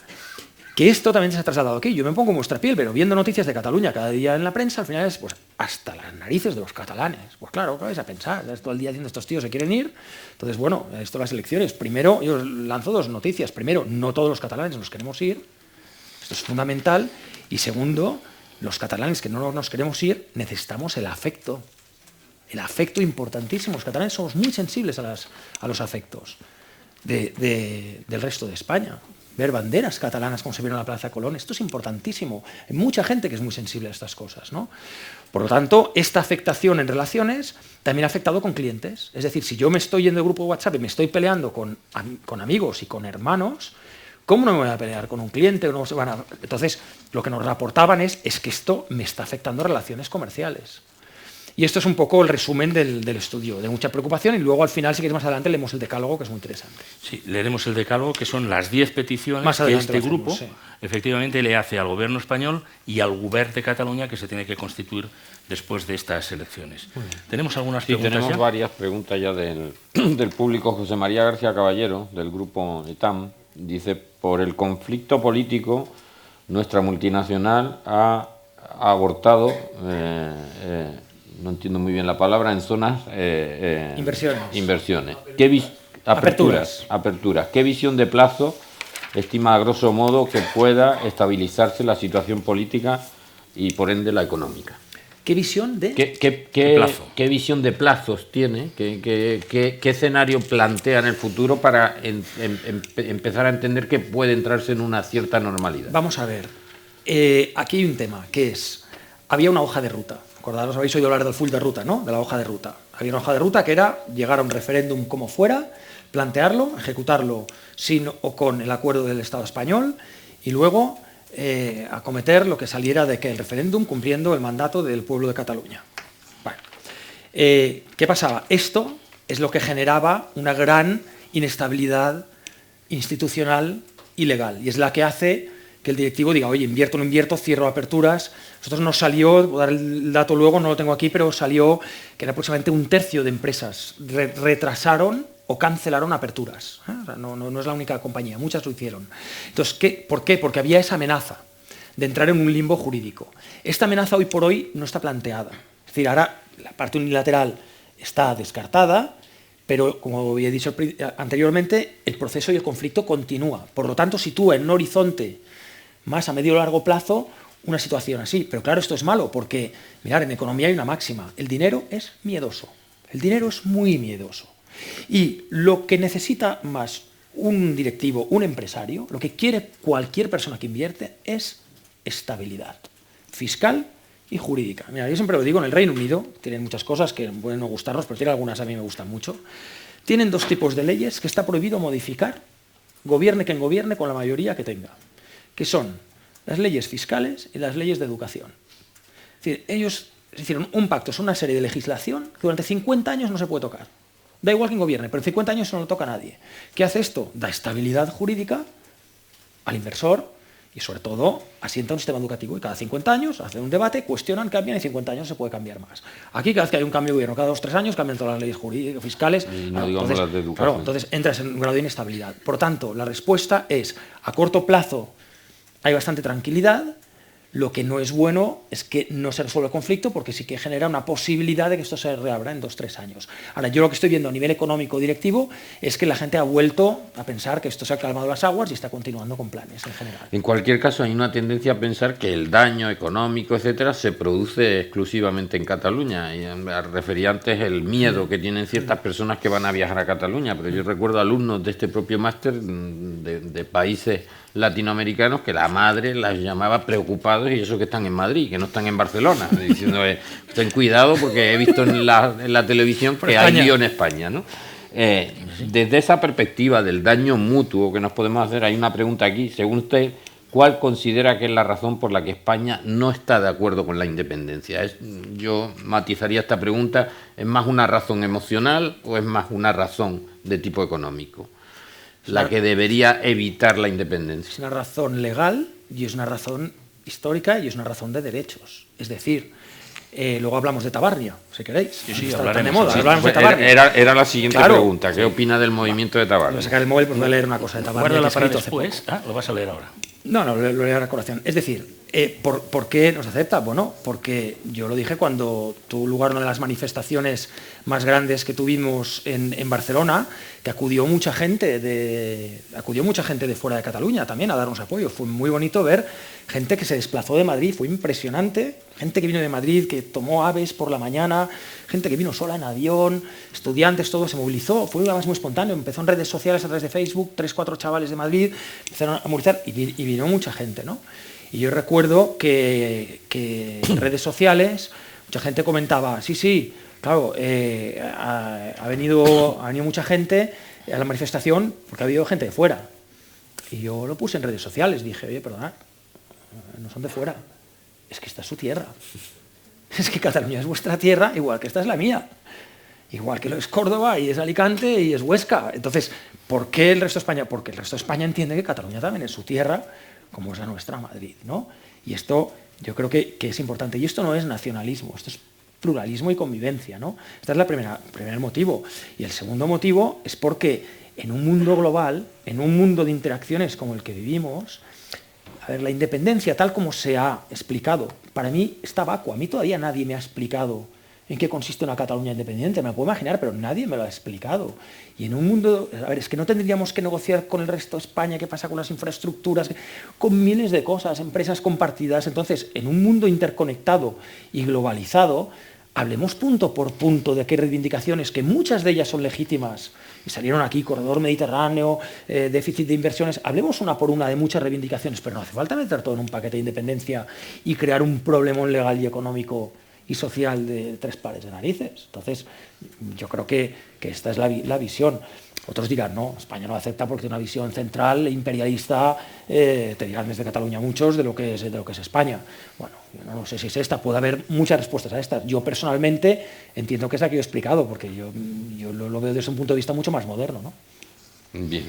que esto también se ha trasladado aquí. Yo me pongo en vuestra piel, pero viendo noticias de Cataluña cada día en la prensa, al final es pues hasta las narices de los catalanes. Pues claro, ¿qué vais a pensar? Todo el día diciendo estos tíos se quieren ir. Entonces, bueno, esto las elecciones. Primero, yo lanzo 2 noticias. Primero, no todos los catalanes nos queremos ir. Esto es fundamental. Y segundo, los catalanes que no nos queremos ir, necesitamos el afecto. El afecto importantísimo. Los catalanes somos muy sensibles a los afectos del resto de España. Ver banderas catalanas como se vieron en la Plaza Colón, esto es importantísimo. Hay mucha gente que es muy sensible a estas cosas, ¿no? Por lo tanto, esta afectación en relaciones también ha afectado con clientes. Es decir, si yo me estoy yendo de grupo de WhatsApp y me estoy peleando con amigos y con hermanos, ¿cómo no me voy a pelear con un cliente? Entonces, lo que nos reportaban es que esto me está afectando relaciones comerciales. Y esto es un poco el resumen del estudio, de mucha preocupación, y luego al final, si queréis más adelante, leemos el decálogo, que es muy interesante. Sí, leeremos el decálogo, que son las 10 peticiones que este grupo efectivamente le hace al gobierno español y al govern de Cataluña, que se tiene que constituir después de estas elecciones. ¿Tenemos algunas preguntas? Sí, tenemos ya? varias preguntas ya del público. José María García Caballero, del grupo ETAM, dice, por el conflicto político, nuestra multinacional ha abortado... no entiendo muy bien la palabra, en zonas... Inversiones. Aperturas. ¿Qué visión de plazo estima a grosso modo que pueda estabilizarse la situación política y por ende la económica. ¿Qué visión de...? ¿Qué visión de plazos tiene? ¿Qué escenario plantea en el futuro para empezar a entender que puede entrarse en una cierta normalidad? Vamos a ver. Aquí hay un tema, que es... Había una hoja de ruta. Acordaros, habéis oído hablar del full de ruta, ¿no? De la hoja de ruta. Había una hoja de ruta que era llegar a un referéndum como fuera, plantearlo, ejecutarlo sin o con el acuerdo del Estado español y luego... acometer lo que saliera de que el referéndum cumpliendo el mandato del pueblo de Cataluña. Bueno, ¿qué pasaba? Esto es lo que generaba una gran inestabilidad institucional y legal y es la que hace que el directivo diga, oye, invierto o no invierto, cierro aperturas. Nosotros nos salió, voy a dar el dato luego, no lo tengo aquí, pero salió que era aproximadamente 1/3 de empresas retrasaron o cancelaron aperturas. O sea, no es la única compañía, muchas lo hicieron. Entonces, ¿por qué? Porque había esa amenaza de entrar en un limbo jurídico. Esta amenaza hoy por hoy no está planteada. Es decir, ahora la parte unilateral está descartada, pero como había dicho anteriormente, el proceso y el conflicto continúa. Por lo tanto, sitúa en un horizonte más a medio o largo plazo una situación así. Pero claro, esto es malo porque, mirad, en economía hay una máxima. El dinero es miedoso. El dinero es muy miedoso. Y lo que necesita más un directivo, un empresario, lo que quiere cualquier persona que invierte es estabilidad fiscal y jurídica. Mira, yo siempre lo digo, en el Reino Unido tienen muchas cosas que pueden no gustarnos, pero tienen algunas a mí me gustan mucho. Tienen 2 tipos de leyes que está prohibido modificar, gobierne quien gobierne, con la mayoría que tenga, que son las leyes fiscales y las leyes de educación. Es decir, ellos hicieron un pacto, es una serie de legislación que durante 50 años no se puede tocar. Da igual quien gobierne, pero en 50 años no lo toca a nadie. ¿Qué hace esto? Da estabilidad jurídica al inversor y, sobre todo, asienta un sistema educativo. Y cada 50 años hacen un debate, cuestionan, cambian y en 50 años se puede cambiar más. Aquí, cada vez que hay un cambio de gobierno, cada 2 o 3 años cambian todas las leyes jurídicas, fiscales. Y no digamos las de educación. Claro, entonces entras en un grado de inestabilidad. Por tanto, la respuesta es, a corto plazo hay bastante tranquilidad. Lo que no es bueno es que no se resuelve el conflicto porque sí que genera una posibilidad de que esto se reabra en 2 o 3 años. Ahora, yo lo que estoy viendo a nivel económico directivo es que la gente ha vuelto a pensar que esto se ha calmado las aguas y está continuando con planes en general. En cualquier caso, hay una tendencia a pensar que el daño económico, etcétera, se produce exclusivamente en Cataluña. Y refería antes el miedo que tienen ciertas personas que van a viajar a Cataluña, pero yo recuerdo alumnos de este propio máster de países latinoamericanos que la madre las llamaba preocupados y eso que están en Madrid, que no están en Barcelona, diciendo ten cuidado porque he visto en la televisión que hay lío en España, ¿no? Desde esa perspectiva del daño mutuo que nos podemos hacer, hay una pregunta aquí, según usted, ¿cuál considera que es la razón por la que España no está de acuerdo con la independencia? Yo matizaría esta pregunta, ¿es más una razón emocional o es más una razón de tipo económico la que debería evitar la independencia? Es una razón legal y es una razón histórica y es una razón de derechos. Es decir, luego hablamos de Tabarnia, si queréis. Sí, está de moda, hablamos de Tabarnia. Era la siguiente pregunta. ¿Qué opina del movimiento de Tabarnia? Voy a sacar el móvil, pues voy a leer una cosa de Tabarnia. Guárdala para después. Lo vas a leer ahora. No, lo leeré a la colación. Es decir, ¿por qué nos acepta? Bueno, porque yo lo dije cuando tuvo lugar una de las manifestaciones más grandes que tuvimos en Barcelona, que acudió mucha gente de fuera de Cataluña también a darnos apoyo. Fue muy bonito ver gente que se desplazó de Madrid, fue impresionante. Gente que vino de Madrid, que tomó AVEs por la mañana, gente que vino sola en avión, estudiantes, todo se movilizó. Fue además muy espontáneo. Empezó en redes sociales a través de Facebook, 3 o 4 chavales de Madrid empezaron a movilizar y vino mucha gente, ¿no? Y yo recuerdo que en redes sociales mucha gente comentaba, sí, claro, ha venido mucha gente a la manifestación porque ha habido gente de fuera. Y yo lo puse en redes sociales, dije, oye, perdonad, no son de fuera, es que esta es su tierra. Es que Cataluña es vuestra tierra, igual que esta es la mía. Igual que lo es Córdoba y es Alicante y es Huesca. Entonces, ¿por qué el resto de España? Porque el resto de España entiende que Cataluña también es su tierra, como es la nuestra Madrid, ¿no? Y esto yo creo que es importante. Y esto no es nacionalismo, esto es pluralismo y convivencia, ¿no? Este es el primer motivo. Y el segundo motivo es porque en un mundo global, en un mundo de interacciones como el que vivimos, a ver, la independencia tal como se ha explicado, para mí está vacua. A mí todavía nadie me ha explicado en qué consiste una Cataluña independiente, me lo puedo imaginar, pero nadie me lo ha explicado. Y en un mundo, a ver, es que no tendríamos que negociar con el resto de España qué pasa con las infraestructuras, con miles de cosas, empresas compartidas. Entonces, en un mundo interconectado y globalizado, hablemos punto por punto de qué reivindicaciones, que muchas de ellas son legítimas, y salieron aquí, corredor mediterráneo, déficit de inversiones, hablemos una por una de muchas reivindicaciones, pero no hace falta meter todo en un paquete de independencia y crear un problemón legal y económico y social de 3 pares de narices. Entonces, yo creo que esta es la visión. Otros dirán, no, España no acepta porque tiene una visión central, imperialista, te dirán desde Cataluña muchos de lo que es España. Bueno, yo no sé si es esta, puede haber muchas respuestas a estas. Yo personalmente entiendo que es la que yo he explicado, porque yo lo veo desde un punto de vista mucho más moderno, ¿no? Bien.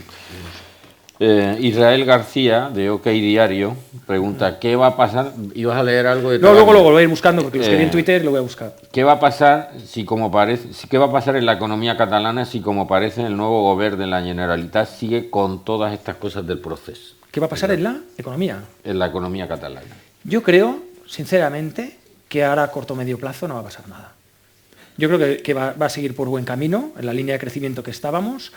Israel García, de OK Diario, pregunta, ¿qué va a pasar? ¿Ibas a leer algo de No, luego lo voy a ir buscando, porque lo escribí en Twitter y lo voy a buscar. ¿Qué va a pasar qué va a pasar en la economía catalana si, como parece, el nuevo gobierno de la Generalitat sigue con todas estas cosas del proceso? ¿Qué va a pasar en la economía? En la economía catalana. Yo creo, sinceramente, que ahora a corto o medio plazo no va a pasar nada. Yo creo que va a seguir por buen camino, en la línea de crecimiento que estábamos,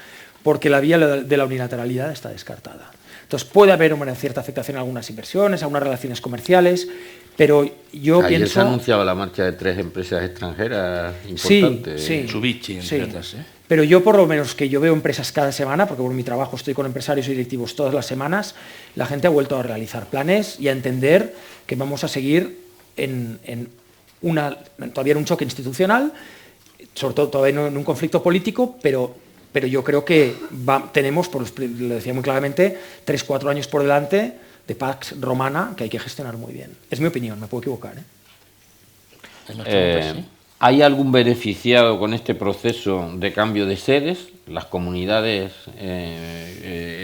porque la vía de la unilateralidad está descartada. Entonces puede haber una cierta afectación a algunas inversiones, a algunas relaciones comerciales, pero yo Ayer pienso... se ha anunciado la marcha de 3 empresas extranjeras importantes. Sí. Mitsubishi, entre otras, Pero yo, por lo menos, que yo veo empresas cada semana, porque por mi trabajo estoy con empresarios y directivos todas las semanas, la gente ha vuelto a realizar planes y a entender que vamos a seguir todavía en un choque institucional, sobre todo todavía en un conflicto político, pero yo creo que tenemos, lo decía muy claramente, 3-4 años por delante de Pax Romana que hay que gestionar muy bien. Es mi opinión, me puedo equivocar, ¿Hay algún beneficiado con este proceso de cambio de sedes? ¿Las comunidades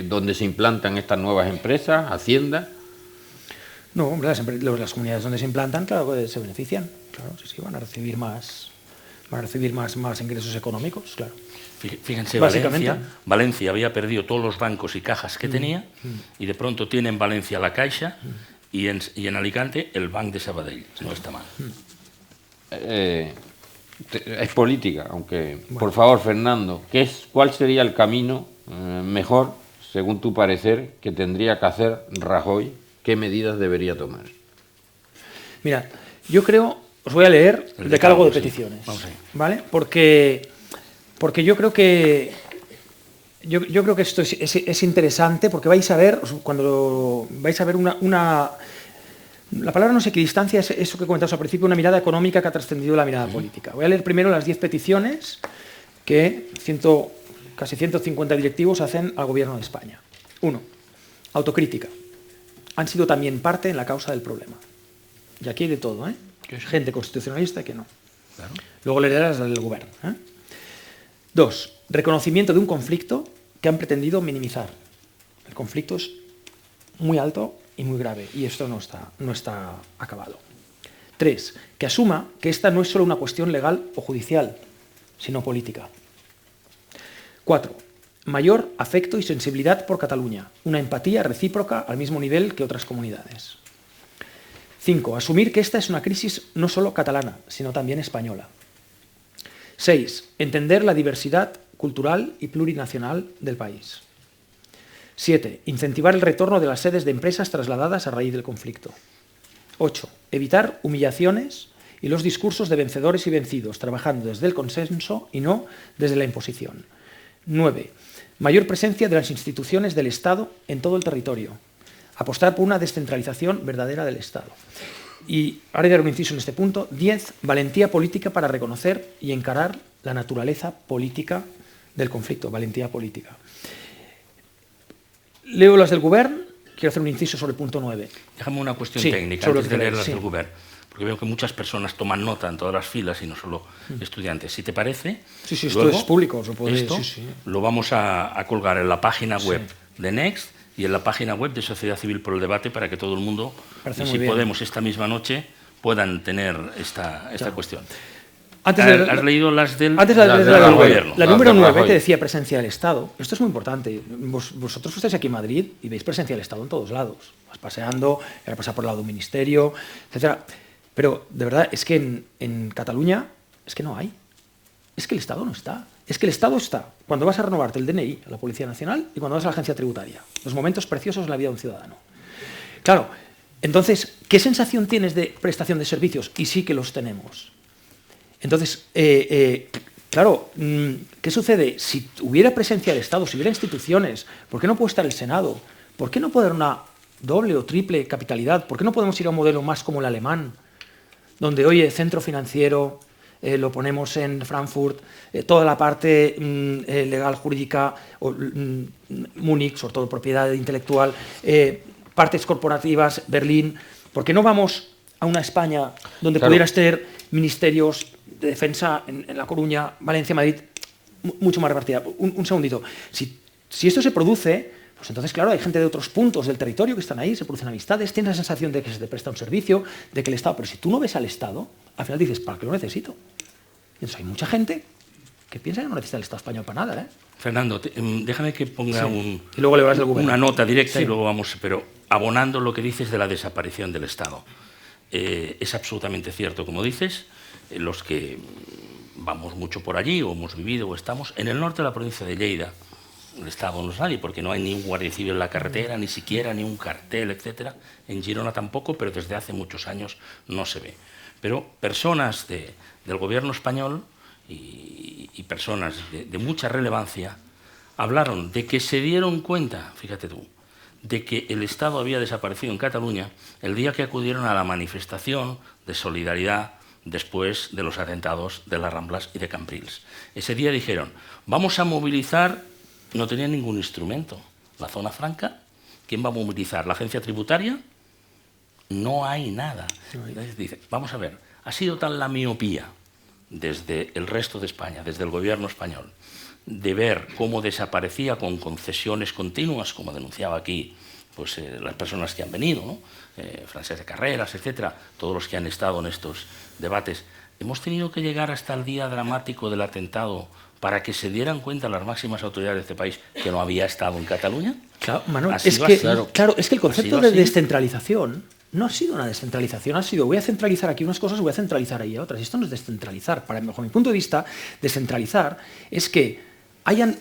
donde se implantan estas nuevas empresas, Hacienda? No, hombre, las comunidades donde se implantan, claro que se benefician. Claro, sí, van a recibir más ingresos económicos, claro. Fíjense, Básicamente. Valencia había perdido todos los bancos y cajas que tenía y de pronto tiene en Valencia la Caixa y en Alicante el Banc de Sabadell. No está mal. Es política, aunque... Bueno. Por favor, Fernando, ¿cuál sería el camino mejor, según tu parecer, que tendría que hacer Rajoy? ¿Qué medidas debería tomar? Mira, yo creo... Os voy a leer el decálogo de peticiones, ¿vale? Porque yo creo que esto es interesante, porque vais a ver una la palabra no sé qué distancia es eso que comentamos al principio, una mirada económica que ha trascendido la mirada política. Voy a leer primero las 10 peticiones que casi 150 directivos hacen al Gobierno de España. 1. Autocrítica. Han sido también parte en la causa del problema. Y aquí hay de todo, ¿eh? Gente constitucionalista y que no. Claro. Luego leerás la del Gobierno. 2. Reconocimiento de un conflicto que han pretendido minimizar. El conflicto es muy alto y muy grave y esto no está acabado. 3. Que asuma que esta no es solo una cuestión legal o judicial, sino política. 4. Mayor afecto y sensibilidad por Cataluña, una empatía recíproca al mismo nivel que otras comunidades. 5. Asumir que esta es una crisis no solo catalana, sino también española. 6. Entender la diversidad cultural y plurinacional del país. 7. Incentivar el retorno de las sedes de empresas trasladadas a raíz del conflicto. 8. Evitar humillaciones y los discursos de vencedores y vencidos, trabajando desde el consenso y no desde la imposición. 9. Mayor presencia de las instituciones del Estado en todo el territorio. Apostar por una descentralización verdadera del Estado. Y ahora daré un inciso en este punto. 10. Valentía política para reconocer y encarar la naturaleza política del conflicto. Valentía política. Leo las del Gobierno. Quiero hacer un inciso sobre el punto 9. Déjame una cuestión técnica antes de leer las del Gobierno, porque veo que muchas personas toman nota en todas las filas y no solo estudiantes. Si te parece, esto luego, es público. Lo vamos a colgar en la página web de Next y en la página web de Sociedad Civil por el Debate para que todo el mundo, y si podemos esta misma noche, puedan tener esta cuestión. ¿Has leído las del Gobierno? La número 9 te decía presencia del Estado. Esto es muy importante. Vosotros estáis aquí en Madrid y veis presencia del Estado en todos lados. Vas paseando, pasar por el lado de un ministerio, etc. Pero, de verdad, es que en Cataluña Es que no hay. Es que el Estado no está. Es que el Estado está cuando vas a renovarte el DNI a la Policía Nacional y cuando vas a la agencia tributaria. Los momentos preciosos en la vida de un ciudadano. Claro, entonces, ¿qué sensación tienes de prestación de servicios? Y sí que los tenemos. Entonces, claro, ¿qué sucede? Si hubiera presencia del Estado, si hubiera instituciones, ¿por qué no puede estar el Senado? ¿Por qué no puede haber una doble o triple capitalidad? ¿Por qué no podemos ir a un modelo más como el alemán? Donde, oye, centro financiero, lo ponemos en Frankfurt, toda la parte legal, jurídica, Múnich, sobre todo propiedad intelectual, partes corporativas, Berlín. ¿Por qué no vamos a una España donde pudieras tener ministerios de defensa en La Coruña, Valencia, Madrid, mucho más repartida? Un segundito. Si esto se produce, pues entonces, claro, hay gente de otros puntos del territorio que están ahí, se producen amistades, tienes la sensación de que se te presta un servicio, de que el Estado... Pero si tú no ves al Estado, al final dices, ¿para qué lo necesito? Y entonces hay mucha gente que piensa que no necesita el Estado español para nada, ¿eh? Fernando, déjame que ponga y luego le verás una nota directa y luego vamos, pero abonando lo que dices de la desaparición del Estado. Es absolutamente cierto, como dices, los que vamos mucho por allí o hemos vivido o estamos en el norte de la provincia de Lleida, el Estado no es nadie porque no hay ni un guardia civil en la carretera, ni siquiera ni un cartel, etcétera. En Girona tampoco, pero desde hace muchos años no se ve. Pero personas del gobierno español y personas de mucha relevancia hablaron de que se dieron cuenta, fíjate tú, de que el Estado había desaparecido en Cataluña el día que acudieron a la manifestación de solidaridad después de los atentados de las Ramblas y de Cambrils. Ese día dijeron, vamos a movilizar, no tenían ningún instrumento, la zona franca, ¿quién va a movilizar? ¿La agencia tributaria? No hay nada. Entonces dice, vamos a ver, ha sido tal la miopía desde el resto de España, desde el gobierno español, de ver cómo desaparecía con concesiones continuas, como denunciaba aquí pues, las personas que han venido, ¿no? Francesc de Carreras, etcétera, todos los que han estado en estos debates. Hemos tenido que llegar hasta el día dramático del atentado para que se dieran cuenta las máximas autoridades de este país que no había estado en Cataluña. Claro, Manuel, es que el concepto de descentralización no ha sido una descentralización, ha sido voy a centralizar aquí unas cosas, voy a centralizar ahí otras. Y esto no es descentralizar. Bajo mi punto de vista, descentralizar es que hayan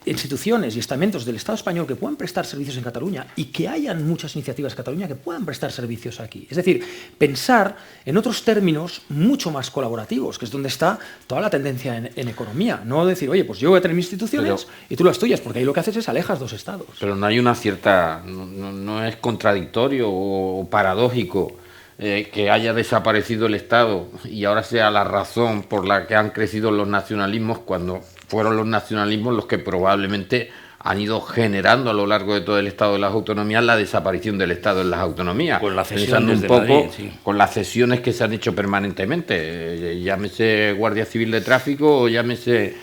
instituciones y estamentos del Estado español que puedan prestar servicios en Cataluña y que hayan muchas iniciativas en Cataluña que puedan prestar servicios aquí. Es decir, pensar en otros términos mucho más colaborativos, que es donde está toda la tendencia en economía. No decir, oye, pues yo voy a tener mis instituciones y tú las tuyas, porque ahí lo que haces es alejas dos estados. Pero no hay una cierta... no es contradictorio o paradójico que haya desaparecido el Estado y ahora sea la razón por la que han crecido los nacionalismos cuando fueron los nacionalismos los que probablemente han ido generando a lo largo de todo el Estado de las autonomías la desaparición del Estado en las autonomías. Con la cesión un poco Madrid, sí. Con las cesiones que se han hecho permanentemente, llámese Guardia Civil de Tráfico o llámese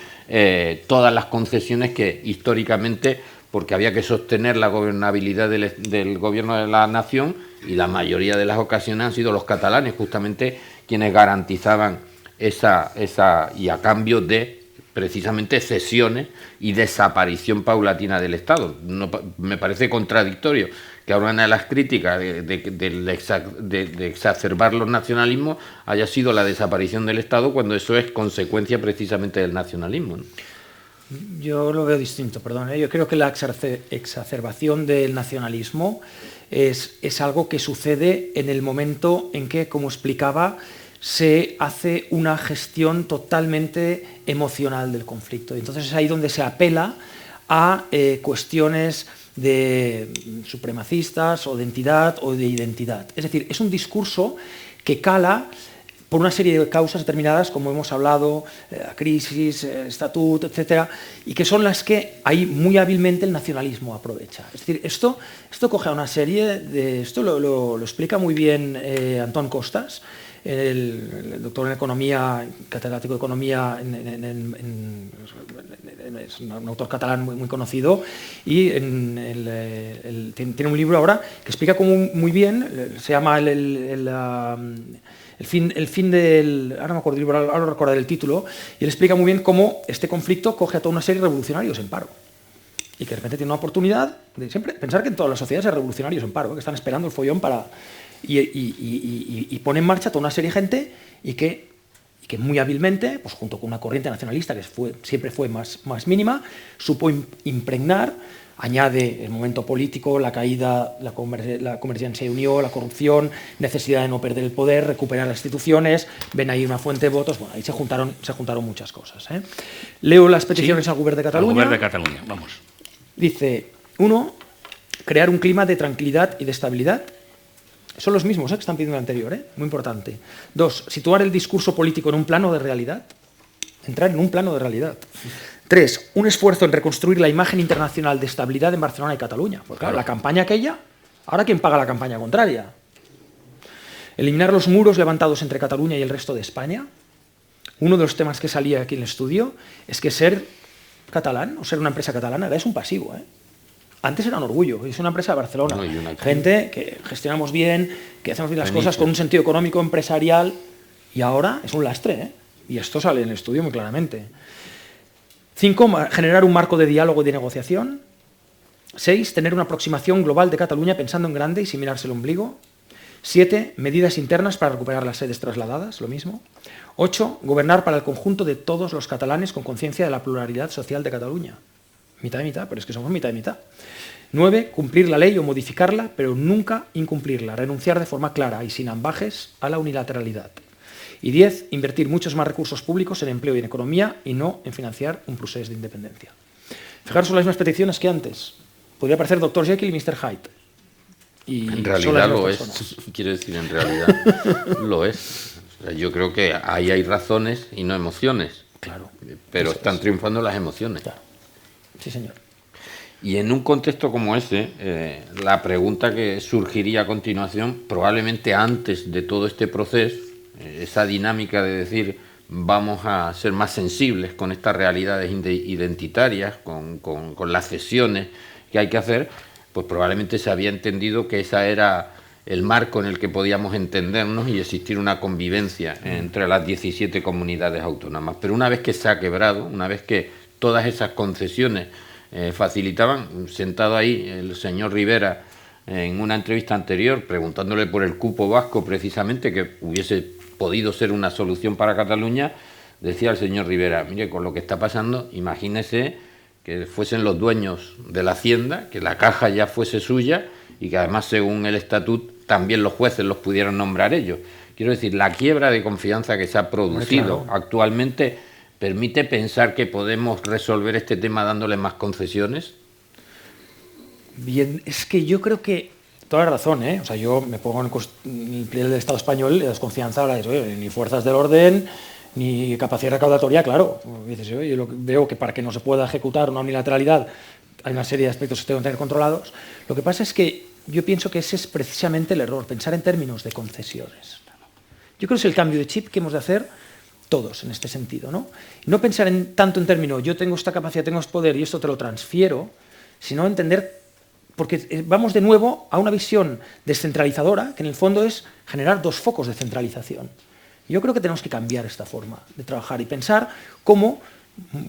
todas las concesiones que históricamente, porque había que sostener la gobernabilidad del gobierno de la nación y la mayoría de las ocasiones han sido los catalanes justamente quienes garantizaban esa y a cambio de precisamente cesiones y desaparición paulatina del Estado. No, me parece contradictorio que ahora una de las críticas de exacerbar los nacionalismos haya sido la desaparición del Estado cuando eso es consecuencia precisamente del nacionalismo, ¿no? Yo lo veo distinto, perdón. Yo creo que la exacerbación del nacionalismo es algo que sucede en el momento en que, como explicaba, se hace una gestión totalmente emocional del conflicto. Entonces es ahí donde se apela a cuestiones de supremacistas o de entidad o de identidad. Es decir, es un discurso que cala por una serie de causas determinadas, como hemos hablado, la crisis, estatuto, etcétera, y que son las que ahí muy hábilmente el nacionalismo aprovecha. Es decir, esto coge a una serie de... Esto lo explica muy bien Antón Costas, el doctor en economía, catedrático de economía, es un autor catalán muy conocido, y tiene un libro ahora que explica muy bien, se llama el fin del... Ahora me acuerdo del libro, ahora recordaré el título, y él explica muy bien cómo este conflicto coge a toda una serie de revolucionarios en paro. Y que de repente tiene una oportunidad de siempre pensar que en todas las sociedades hay revolucionarios en paro, que están esperando el follón para... Y pone en marcha toda una serie de gente y que que muy hábilmente, pues junto con una corriente nacionalista que siempre fue más mínima, supo impregnar, añade el momento político, la caída, la convergencia y unión, la corrupción, necesidad de no perder el poder, recuperar las instituciones, ven ahí una fuente de votos, bueno, ahí se juntaron muchas cosas. Leo las peticiones al Govern de Cataluña. Al Govern de Cataluña, vamos. Dice, 1, crear un clima de tranquilidad y de estabilidad. Son los mismos que están pidiendo el anterior, muy importante. 2, situar el discurso político en un plano de realidad. Entrar en un plano de realidad. 3, un esfuerzo en reconstruir la imagen internacional de estabilidad en Barcelona y Cataluña. Porque claro, la campaña aquella, ¿ahora quién paga la campaña contraria? Eliminar los muros levantados entre Cataluña y el resto de España. Uno de los temas que salía aquí en el estudio es que ser catalán o ser una empresa catalana ahora es un pasivo, Antes era un orgullo, es una empresa de Barcelona. No, gente que gestionamos bien, que hacemos bien las cosas con un sentido económico, empresarial, y ahora es un lastre, Y esto sale en el estudio muy claramente. 5, generar un marco de diálogo y de negociación. 6, tener una aproximación global de Cataluña pensando en grande y sin mirarse el ombligo. 7, medidas internas para recuperar las sedes trasladadas, lo mismo. 8, gobernar para el conjunto de todos los catalanes con conciencia de la pluralidad social de Cataluña. Mitad y mitad, pero es que somos mitad y mitad. 9, cumplir la ley o modificarla, pero nunca incumplirla, renunciar de forma clara y sin ambajes a la unilateralidad. Y 10, invertir muchos más recursos públicos en empleo y en economía y no en financiar un procés de independencia. Fijaros, son las mismas peticiones que antes. Podría parecer Dr. Jekyll y Mr. Hyde. Y en realidad lo es, quiero decir, en realidad lo es. O sea, yo creo que ahí hay razones y no emociones. Claro. Pero están triunfando las emociones. Claro. Sí, señor. Y en un contexto como ese, la pregunta que surgiría a continuación, probablemente antes de todo este proceso, esa dinámica de decir vamos a ser más sensibles con estas realidades identitarias, con las cesiones que hay que hacer, pues probablemente se había entendido que esa era el marco en el que podíamos entendernos y existir una convivencia entre las 17 comunidades autónomas. Pero una vez que se ha quebrado, una vez que todas esas concesiones facilitaban, sentado ahí el señor Rivera en una entrevista anterior, preguntándole por el cupo vasco precisamente, que hubiese podido ser una solución para Cataluña, decía el señor Rivera, mire, con lo que está pasando, imagínese que fuesen los dueños de la hacienda, que la caja ya fuese suya y que además, según el estatuto, también los jueces los pudieran nombrar ellos. Quiero decir, la quiebra de confianza que se ha producido actualmente permite pensar que podemos resolver este tema dándole más concesiones. Bien, es que yo creo que toda la razón, O sea, yo me pongo en el pliegue del Estado español y la desconfianza ahora es, ni fuerzas del orden, ni capacidad recaudatoria, claro. Dices, yo veo que para que no se pueda ejecutar una unilateralidad hay una serie de aspectos que se deben tener controlados. Lo que pasa es que yo pienso que ese es precisamente el error, pensar en términos de concesiones. Yo creo que es el cambio de chip que hemos de hacer todos en este sentido, No pensar tanto en términos, yo tengo esta capacidad, tengo este poder y esto te lo transfiero, sino entender, porque vamos de nuevo a una visión descentralizadora, que en el fondo es generar dos focos de centralización. Yo creo que tenemos que cambiar esta forma de trabajar y pensar cómo,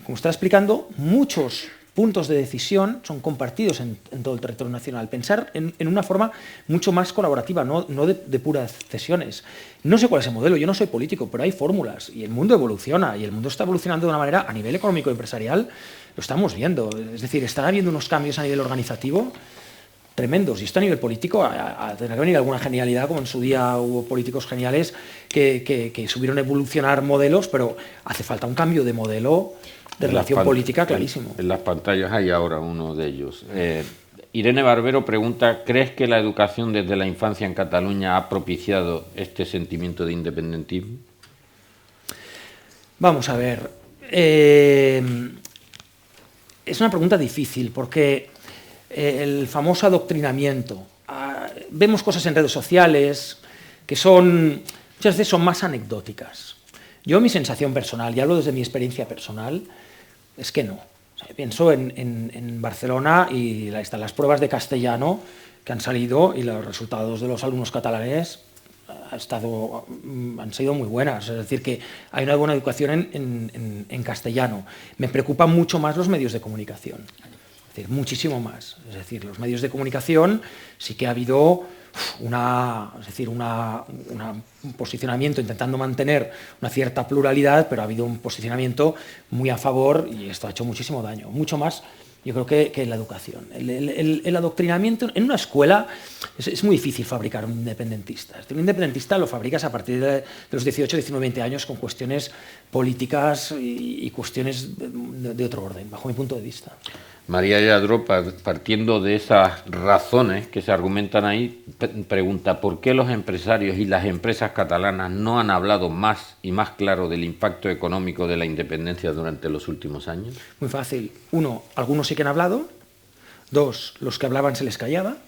como estaba explicando, muchos puntos de decisión son compartidos en todo el territorio nacional. Pensar en una forma mucho más colaborativa, no de puras cesiones. No sé cuál es el modelo, yo no soy político, pero hay fórmulas y el mundo evoluciona y el mundo está evolucionando de una manera a nivel económico y empresarial, lo estamos viendo. Es decir, están habiendo unos cambios a nivel organizativo tremendos y esto a nivel político tendrá que venir alguna genialidad, como en su día hubo políticos geniales que subieron a evolucionar modelos, pero hace falta un cambio de modelo de relación política clarísimo. En las pantallas hay ahora uno de ellos. Irene Barbero pregunta, ¿crees que la educación desde la infancia en Cataluña ha propiciado este sentimiento de independentismo? Vamos a ver. Es una pregunta difícil porque el famoso adoctrinamiento. Vemos cosas en redes sociales que muchas veces son más anecdóticas. Yo, mi sensación personal, y hablo desde mi experiencia personal, es que no. O sea, pienso en Barcelona y están las pruebas de castellano que han salido y los resultados de los alumnos catalanes han sido muy buenas. Es decir, que hay una buena educación en castellano. Me preocupan mucho más los medios de comunicación. Es decir, muchísimo más. Es decir, los medios de comunicación sí que ha habido un posicionamiento intentando mantener una cierta pluralidad, pero ha habido un posicionamiento muy a favor y esto ha hecho muchísimo daño, mucho más, yo creo que en la educación. El adoctrinamiento en una escuela es muy difícil fabricar un independentista. Un independentista lo fabricas a partir de los 18, 19, 20 años con cuestiones políticas y cuestiones de otro orden, bajo mi punto de vista. María Lladró, partiendo de esas razones que se argumentan ahí, pregunta ¿por qué los empresarios y las empresas catalanas no han hablado más y más claro del impacto económico de la independencia durante los últimos años? Muy fácil. Uno, algunos sí que han hablado. Dos, los que hablaban se les callaba.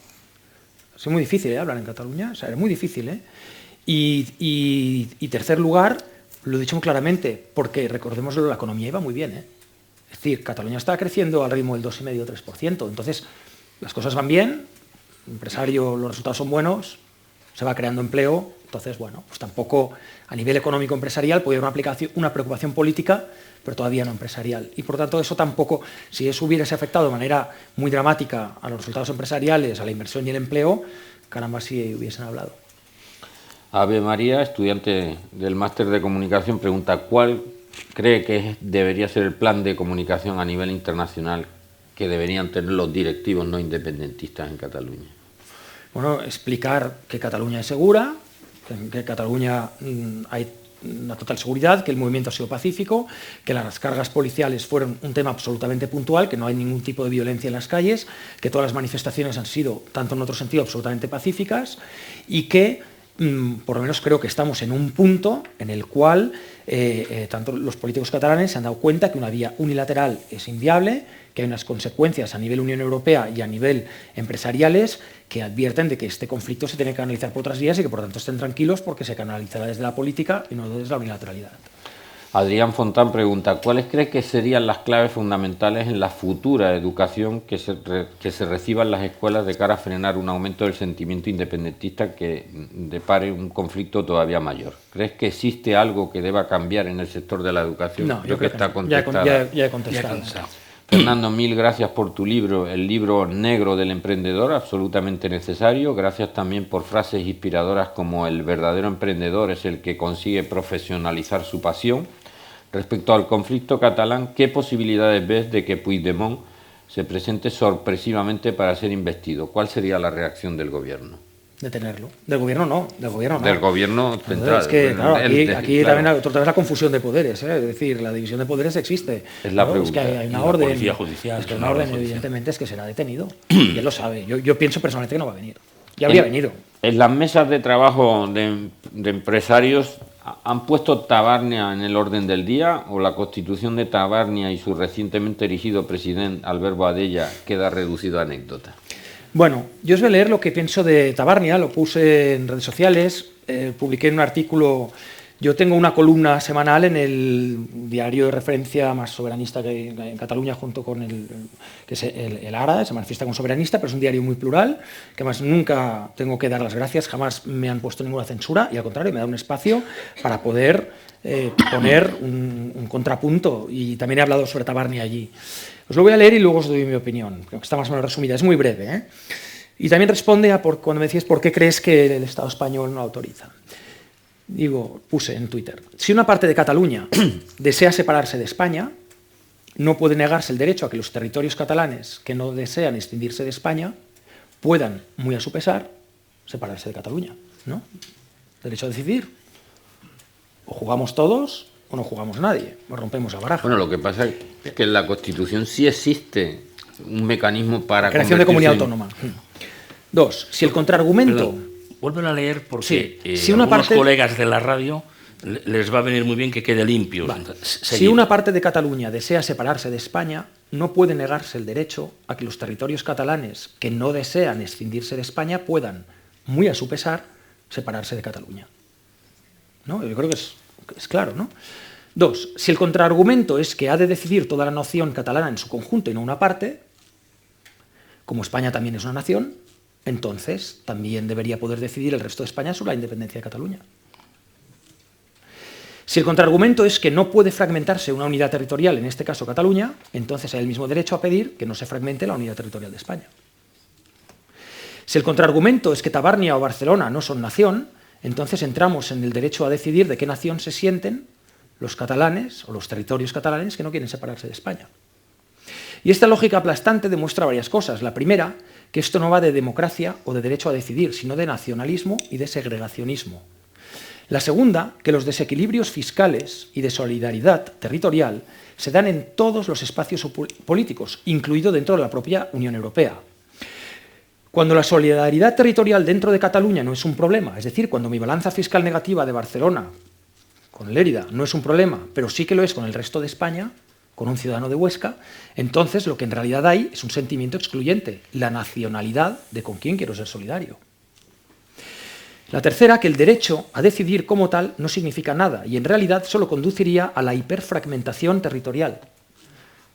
Es muy difícil hablar en Cataluña, o sea, es muy difícil. Y tercer lugar, lo he dicho muy claramente, porque recordémoslo, la economía iba muy bien. Es decir, Cataluña está creciendo al ritmo del 2,5-3%. Entonces, las cosas van bien, el empresario, los resultados son buenos, se va creando empleo. Entonces, bueno, pues tampoco a nivel económico empresarial puede haber una preocupación política, pero todavía no empresarial. Y por tanto, eso tampoco, si eso hubiese afectado de manera muy dramática a los resultados empresariales, a la inversión y el empleo, caramba, si hubiesen hablado. Ave María, estudiante del máster de comunicación, pregunta ¿cuál cree que debería ser el plan de comunicación a nivel internacional que deberían tener los directivos no independentistas en Cataluña? Bueno, explicar que Cataluña es segura, que en Cataluña hay una total seguridad, que el movimiento ha sido pacífico, que las cargas policiales fueron un tema absolutamente puntual, que no hay ningún tipo de violencia en las calles, que todas las manifestaciones han sido, tanto en otro sentido, absolutamente pacíficas y que por lo menos creo que estamos en un punto en el cual tanto los políticos catalanes se han dado cuenta que una vía unilateral es inviable, que hay unas consecuencias a nivel Unión Europea y a nivel empresariales que advierten de que este conflicto se tiene que analizar por otras vías y que por tanto estén tranquilos porque se canalizará desde la política y no desde la unilateralidad. Adrián Fontán pregunta, ¿cuáles cree que serían las claves fundamentales en la futura educación que se reciba en las escuelas de cara a frenar un aumento del sentimiento independentista que depare un conflicto todavía mayor? ¿Crees que existe algo que deba cambiar en el sector de la educación? No, yo creo que está contestada. Ya he contestado. Fernando, mil gracias por tu libro, el libro negro del emprendedor, absolutamente necesario. Gracias también por frases inspiradoras como el verdadero emprendedor es el que consigue profesionalizar su pasión. Respecto al conflicto catalán, ¿qué posibilidades ves de que Puigdemont se presente sorpresivamente para ser investido? ¿Cuál sería la reacción del gobierno? Detenerlo. Del gobierno no. Del gobierno central. Es que, claro, aquí también otra vez la confusión de poderes. Es decir, la división de poderes existe. Es la pregunta. Es que hay una orden. Policía judicial. Es que hay una orden, evidentemente, es que será detenido. Y él lo sabe. Yo pienso personalmente que no va a venir. Ya habría venido. En las mesas de trabajo de empresarios, ¿han puesto Tabarnia en el orden del día o la constitución de Tabarnia y su recientemente erigido presidente Albert Boadella queda reducido a anécdota? Bueno, yo os voy a leer lo que pienso de Tabarnia, lo puse en redes sociales, publiqué un artículo. Yo tengo una columna semanal en el diario de referencia más soberanista que hay en Cataluña, junto con que es el Ara, se manifiesta como soberanista, pero es un diario muy plural, que además nunca tengo que dar las gracias, jamás me han puesto ninguna censura, y al contrario, me da un espacio para poder poner un contrapunto, y también he hablado sobre Tabarnia allí. Os lo voy a leer y luego os doy mi opinión, creo que está más o menos resumida, es muy breve, Y también responde a cuando me decías por qué crees que el Estado español no autoriza. Puse en Twitter, si una parte de Cataluña desea separarse de España, no puede negarse el derecho a que los territorios catalanes que no desean escindirse de España puedan, muy a su pesar, separarse de Cataluña, ¿no? Derecho a decidir. O jugamos todos o no jugamos nadie, o rompemos la baraja. Bueno, lo que pasa es que en la Constitución sí existe un mecanismo para creación de comunidad autónoma. 2. Si el contraargumento... Vuelven a leer porque sí. Si una algunos parte... colegas de la radio les va a venir muy bien que quede limpio. Vale. Si una parte de Cataluña desea separarse de España, no puede negarse el derecho a que los territorios catalanes que no desean escindirse de España puedan, muy a su pesar, separarse de Cataluña. ¿No? Yo creo que es claro, ¿no? 2. Si el contraargumento es que ha de decidir toda la nación catalana en su conjunto y no una parte, como España también es una nación, entonces también debería poder decidir el resto de España sobre la independencia de Cataluña. Si el contraargumento es que no puede fragmentarse una unidad territorial, en este caso Cataluña, entonces hay el mismo derecho a pedir que no se fragmente la unidad territorial de España. Si el contraargumento es que Tabárnia o Barcelona no son nación, entonces entramos en el derecho a decidir de qué nación se sienten los catalanes o los territorios catalanes que no quieren separarse de España. Y esta lógica aplastante demuestra varias cosas. La primera, que esto no va de democracia o de derecho a decidir, sino de nacionalismo y de segregacionismo. La segunda, que los desequilibrios fiscales y de solidaridad territorial se dan en todos los espacios políticos, incluido dentro de la propia Unión Europea. Cuando la solidaridad territorial dentro de Cataluña no es un problema, es decir, cuando mi balanza fiscal negativa de Barcelona con Lérida no es un problema, pero sí que lo es con el resto de España, con un ciudadano de Huesca, entonces lo que en realidad hay es un sentimiento excluyente, la nacionalidad de con quién quiero ser solidario. La tercera, que el derecho a decidir como tal no significa nada y en realidad solo conduciría a la hiperfragmentación territorial.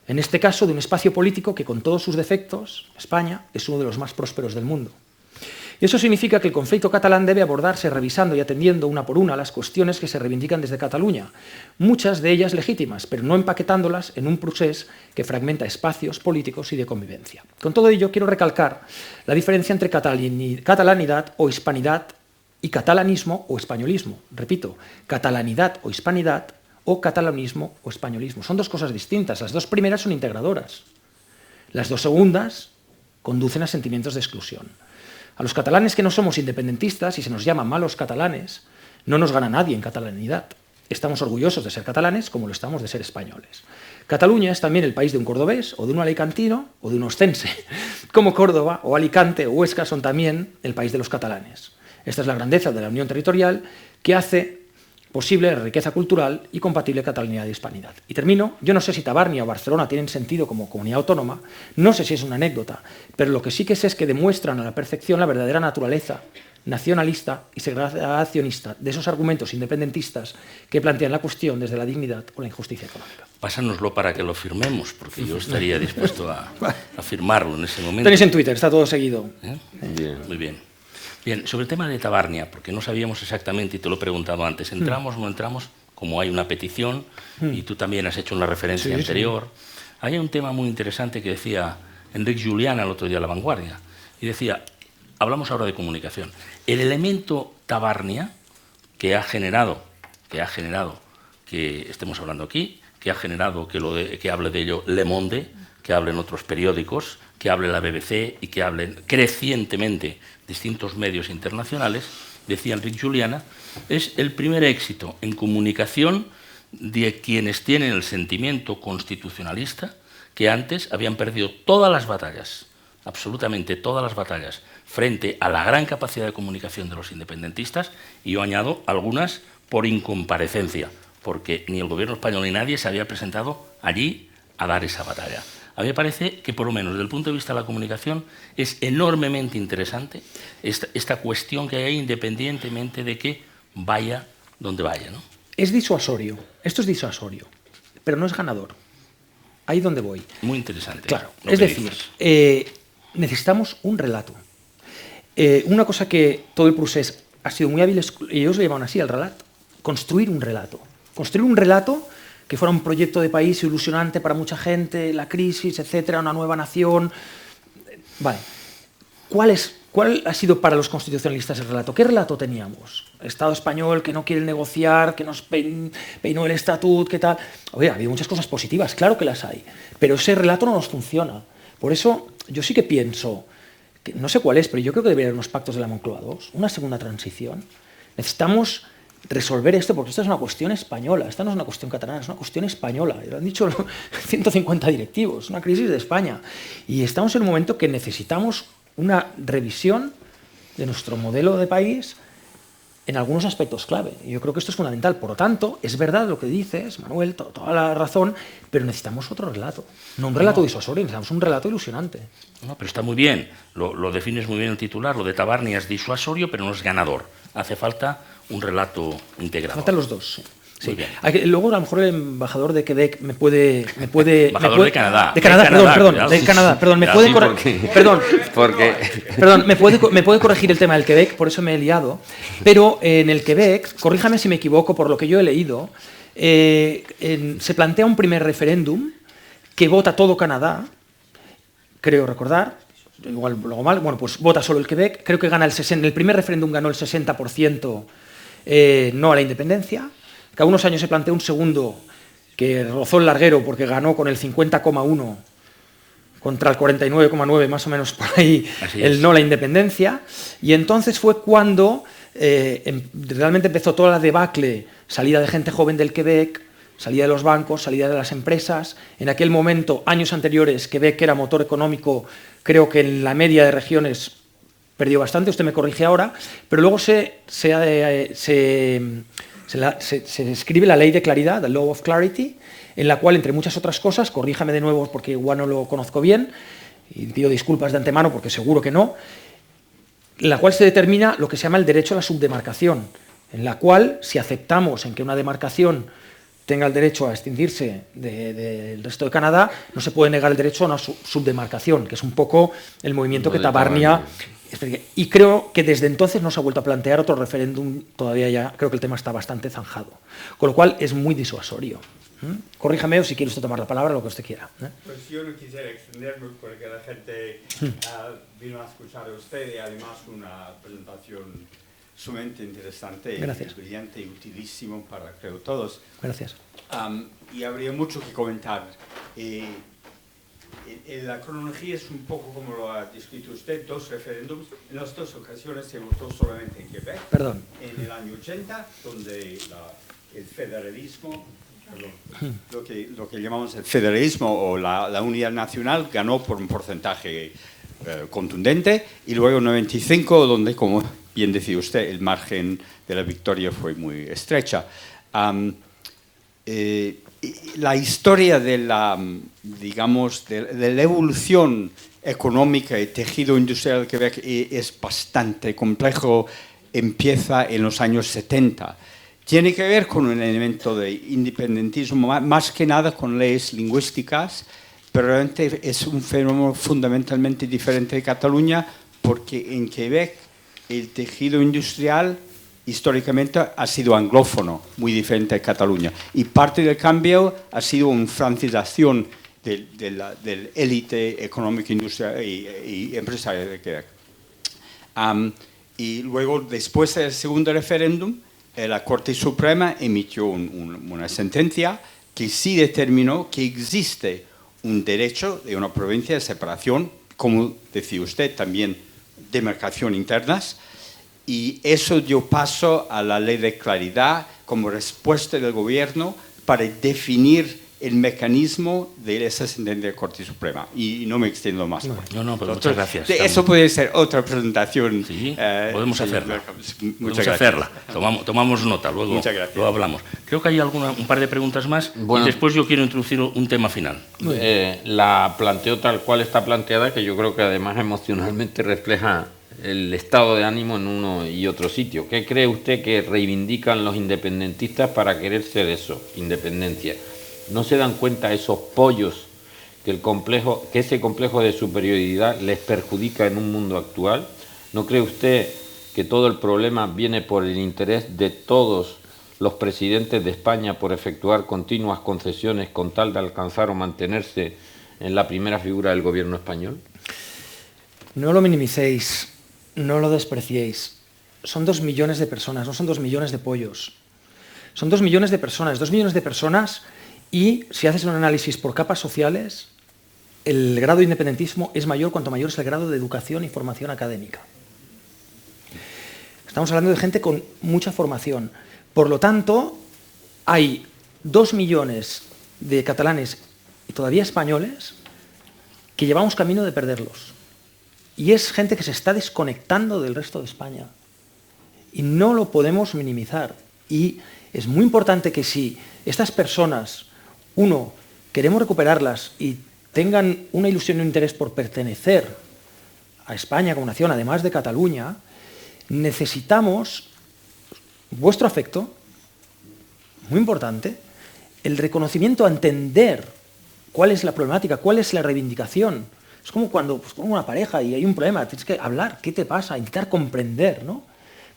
En este caso, de un espacio político que con todos sus defectos, España, es uno de los más prósperos del mundo. Y eso significa que el conflicto catalán debe abordarse revisando y atendiendo una por una las cuestiones que se reivindican desde Cataluña, muchas de ellas legítimas, pero no empaquetándolas en un procés que fragmenta espacios políticos y de convivencia. Con todo ello, quiero recalcar la diferencia entre catalanidad o hispanidad y catalanismo o españolismo. Repito, catalanidad o hispanidad o catalanismo o españolismo. Son dos cosas distintas. Las dos primeras son integradoras. Las dos segundas conducen a sentimientos de exclusión. A los catalanes que no somos independentistas y se nos llama malos catalanes, no nos gana nadie en catalanidad. Estamos orgullosos de ser catalanes como lo estamos de ser españoles. Cataluña es también el país de un cordobés o de un alicantino o de un ostense, como Córdoba o Alicante o Huesca son también el país de los catalanes. Esta es la grandeza de la unión territorial que hace posible la riqueza cultural y compatible catalanidad y hispanidad. Y termino, yo no sé si Tabárnia o Barcelona tienen sentido como comunidad autónoma, no sé si es una anécdota, pero lo que sí que sé es que demuestran a la perfección la verdadera naturaleza nacionalista y segregacionista de esos argumentos independentistas que plantean la cuestión desde la dignidad o la injusticia económica. Pásanoslo para que lo firmemos, porque yo estaría dispuesto a firmarlo en ese momento. Tenéis en Twitter, está todo seguido. Bien. Muy bien. Bien, sobre el tema de Tabárnia, porque no sabíamos exactamente, y te lo he preguntado antes, ¿entramos o no entramos? Como hay una petición, y tú también has hecho una referencia anterior. Hay un tema muy interesante que decía Enric Juliana el otro día en La Vanguardia, y decía, hablamos ahora de comunicación, el elemento Tabárnia que ha generado que estemos hablando aquí, que ha generado que hable de ello Le Monde, que hablen otros periódicos, que hable la BBC y que hablen crecientemente distintos medios internacionales, decía Enric Juliana, es el primer éxito en comunicación de quienes tienen el sentimiento constitucionalista que antes habían perdido todas las batallas, absolutamente todas las batallas, frente a la gran capacidad de comunicación de los independentistas, y yo añado algunas por incomparecencia, porque ni el gobierno español ni nadie se había presentado allí a dar esa batalla. A mí me parece que, por lo menos desde el punto de vista de la comunicación, es enormemente interesante esta cuestión que hay ahí, independientemente de que vaya donde vaya, ¿no? Es disuasorio, esto es disuasorio, pero no es ganador. Ahí donde voy. Muy interesante. Claro, es decir, necesitamos un relato. Una cosa que todo el procés ha sido muy hábil, ellos lo llaman así, el relato. Construir un relato. Construir un relato que fuera un proyecto de país ilusionante para mucha gente, la crisis, etcétera, una nueva nación. Vale. ¿Cuál ha sido para los constitucionalistas el relato? ¿Qué relato teníamos? Estado español que no quiere negociar, que nos peinó el estatut, ¿qué tal? Oye, había muchas cosas positivas, claro que las hay, pero ese relato no nos funciona. Por eso yo sí que pienso, que no sé cuál es, pero yo creo que debería haber unos pactos de la Moncloa II, una segunda transición. Necesitamos resolver esto, porque esto es una cuestión española, esta no es una cuestión catalana, es una cuestión española, lo han dicho 150 directivos, es una crisis de España, y estamos en un momento que necesitamos una revisión de nuestro modelo de país en algunos aspectos clave, y yo creo que esto es fundamental. Por lo tanto, es verdad lo que dices, Manuel, toda la razón, pero necesitamos otro relato, no un relato disuasorio, necesitamos un relato ilusionante. No, pero está muy bien, lo defines muy bien el titular, lo de Tabárnia es disuasorio, pero no es ganador, hace falta un relato integrado. Faltan los dos, sí. Muy bien. Luego, a lo mejor el embajador de Quebec me puede embajador de Canadá. De Canadá, perdón, me puede corregir. Perdón, me puede corregir el tema del Quebec, por eso me he liado. Pero en el Quebec, corríjame si me equivoco, por lo que yo he leído, se plantea un primer referéndum que vota todo Canadá, creo recordar, igual lo hago mal, bueno, pues vota solo el Quebec, creo que gana el primer referéndum ganó el 60% no a la independencia, cada unos años se planteó un segundo que rozó el larguero porque ganó con el 50,1 contra el 49,9 más o menos por ahí el no a la independencia, y entonces fue cuando realmente empezó toda la debacle, salida de gente joven del Quebec, salida de los bancos, salida de las empresas. En aquel momento, años anteriores, Quebec era motor económico, creo que en la media de regiones perdió bastante, usted me corrige ahora, pero luego se escribe la ley de claridad, the Law of Clarity, en la cual, entre muchas otras cosas, corríjame de nuevo porque igual no lo conozco bien, y pido disculpas de antemano porque seguro que no, en la cual se determina lo que se llama el derecho a la subdemarcación, en la cual, si aceptamos en que una demarcación tenga el derecho a extinguirse del resto de Canadá, no se puede negar el derecho a una subdemarcación, que es un poco el movimiento que Tabarnia. Y creo que desde entonces no se ha vuelto a plantear otro referéndum, todavía ya creo que el tema está bastante zanjado, con lo cual es muy disuasorio. Corríjame o si quiere usted tomar la palabra, lo que usted quiera. Pues yo no quisiera extenderme porque la gente vino a escuchar a usted y además una presentación sumamente interesante, brillante y utilísimo para, creo, todos. Gracias. Y habría mucho que comentar. La cronología es un poco como lo ha descrito usted, dos referéndums. En las dos ocasiones se votó solamente en Quebec. Perdón. En el año 80, donde el federalismo, lo que llamamos el federalismo o la unidad nacional, ganó por un porcentaje contundente. Y luego en 95, donde, como bien decía usted, el margen de la victoria fue muy estrecha. La historia de la, digamos, de la evolución económica y tejido industrial de Quebec es bastante complejo. Empieza en los años 70. Tiene que ver con un elemento de independentismo, más que nada con leyes lingüísticas, pero realmente es un fenómeno fundamentalmente diferente de Cataluña, porque en Quebec el tejido industrial históricamente ha sido anglófono, muy diferente de Cataluña. Y parte del cambio ha sido una francización del élite económica, industrial y empresaria de Quebec. Y luego, después del segundo referéndum, la Corte Suprema emitió una sentencia que sí determinó que existe un derecho de una provincia de separación, como decía usted, también demarcación internas, y eso dio paso a la ley de claridad como respuesta del gobierno para definir el mecanismo de esa sentencia de la Corte Suprema. Y no me extiendo más. No, pero muchas gracias. Eso puede ser otra presentación. Sí, podemos hacerla. Muchas gracias. Tomamos nota, luego hablamos. Creo que hay un par de preguntas más y después yo quiero introducir un tema final. La planteo tal cual está planteada, que yo creo que además emocionalmente refleja el estado de ánimo en uno y otro sitio. ¿Qué cree usted que reivindican los independentistas para querer ser eso, independencia? ¿No se dan cuenta esos pollos que ese complejo de superioridad les perjudica en un mundo actual? ¿No cree usted que todo el problema viene por el interés de todos los presidentes de España por efectuar continuas concesiones con tal de alcanzar o mantenerse en la primera figura del gobierno español? No lo minimicéis, no lo despreciéis. Son 2 millones de personas, no son 2 millones de pollos. Son 2 millones de personas, 2 millones de personas. Y si haces un análisis por capas sociales, el grado de independentismo es mayor cuanto mayor es el grado de educación y formación académica. Estamos hablando de gente con mucha formación. Por lo tanto, hay 2 millones de catalanes y todavía españoles que llevamos camino de perderlos. Y es gente que se está desconectando del resto de España. Y no lo podemos minimizar. Y es muy importante que si estas personas, uno, queremos recuperarlas y tengan una ilusión y un interés por pertenecer a España como nación, además de Cataluña, necesitamos vuestro afecto, muy importante, el reconocimiento a entender cuál es la problemática, cuál es la reivindicación. Es como cuando con una pareja y hay un problema, tienes que hablar, ¿qué te pasa? Intentar comprender, ¿no?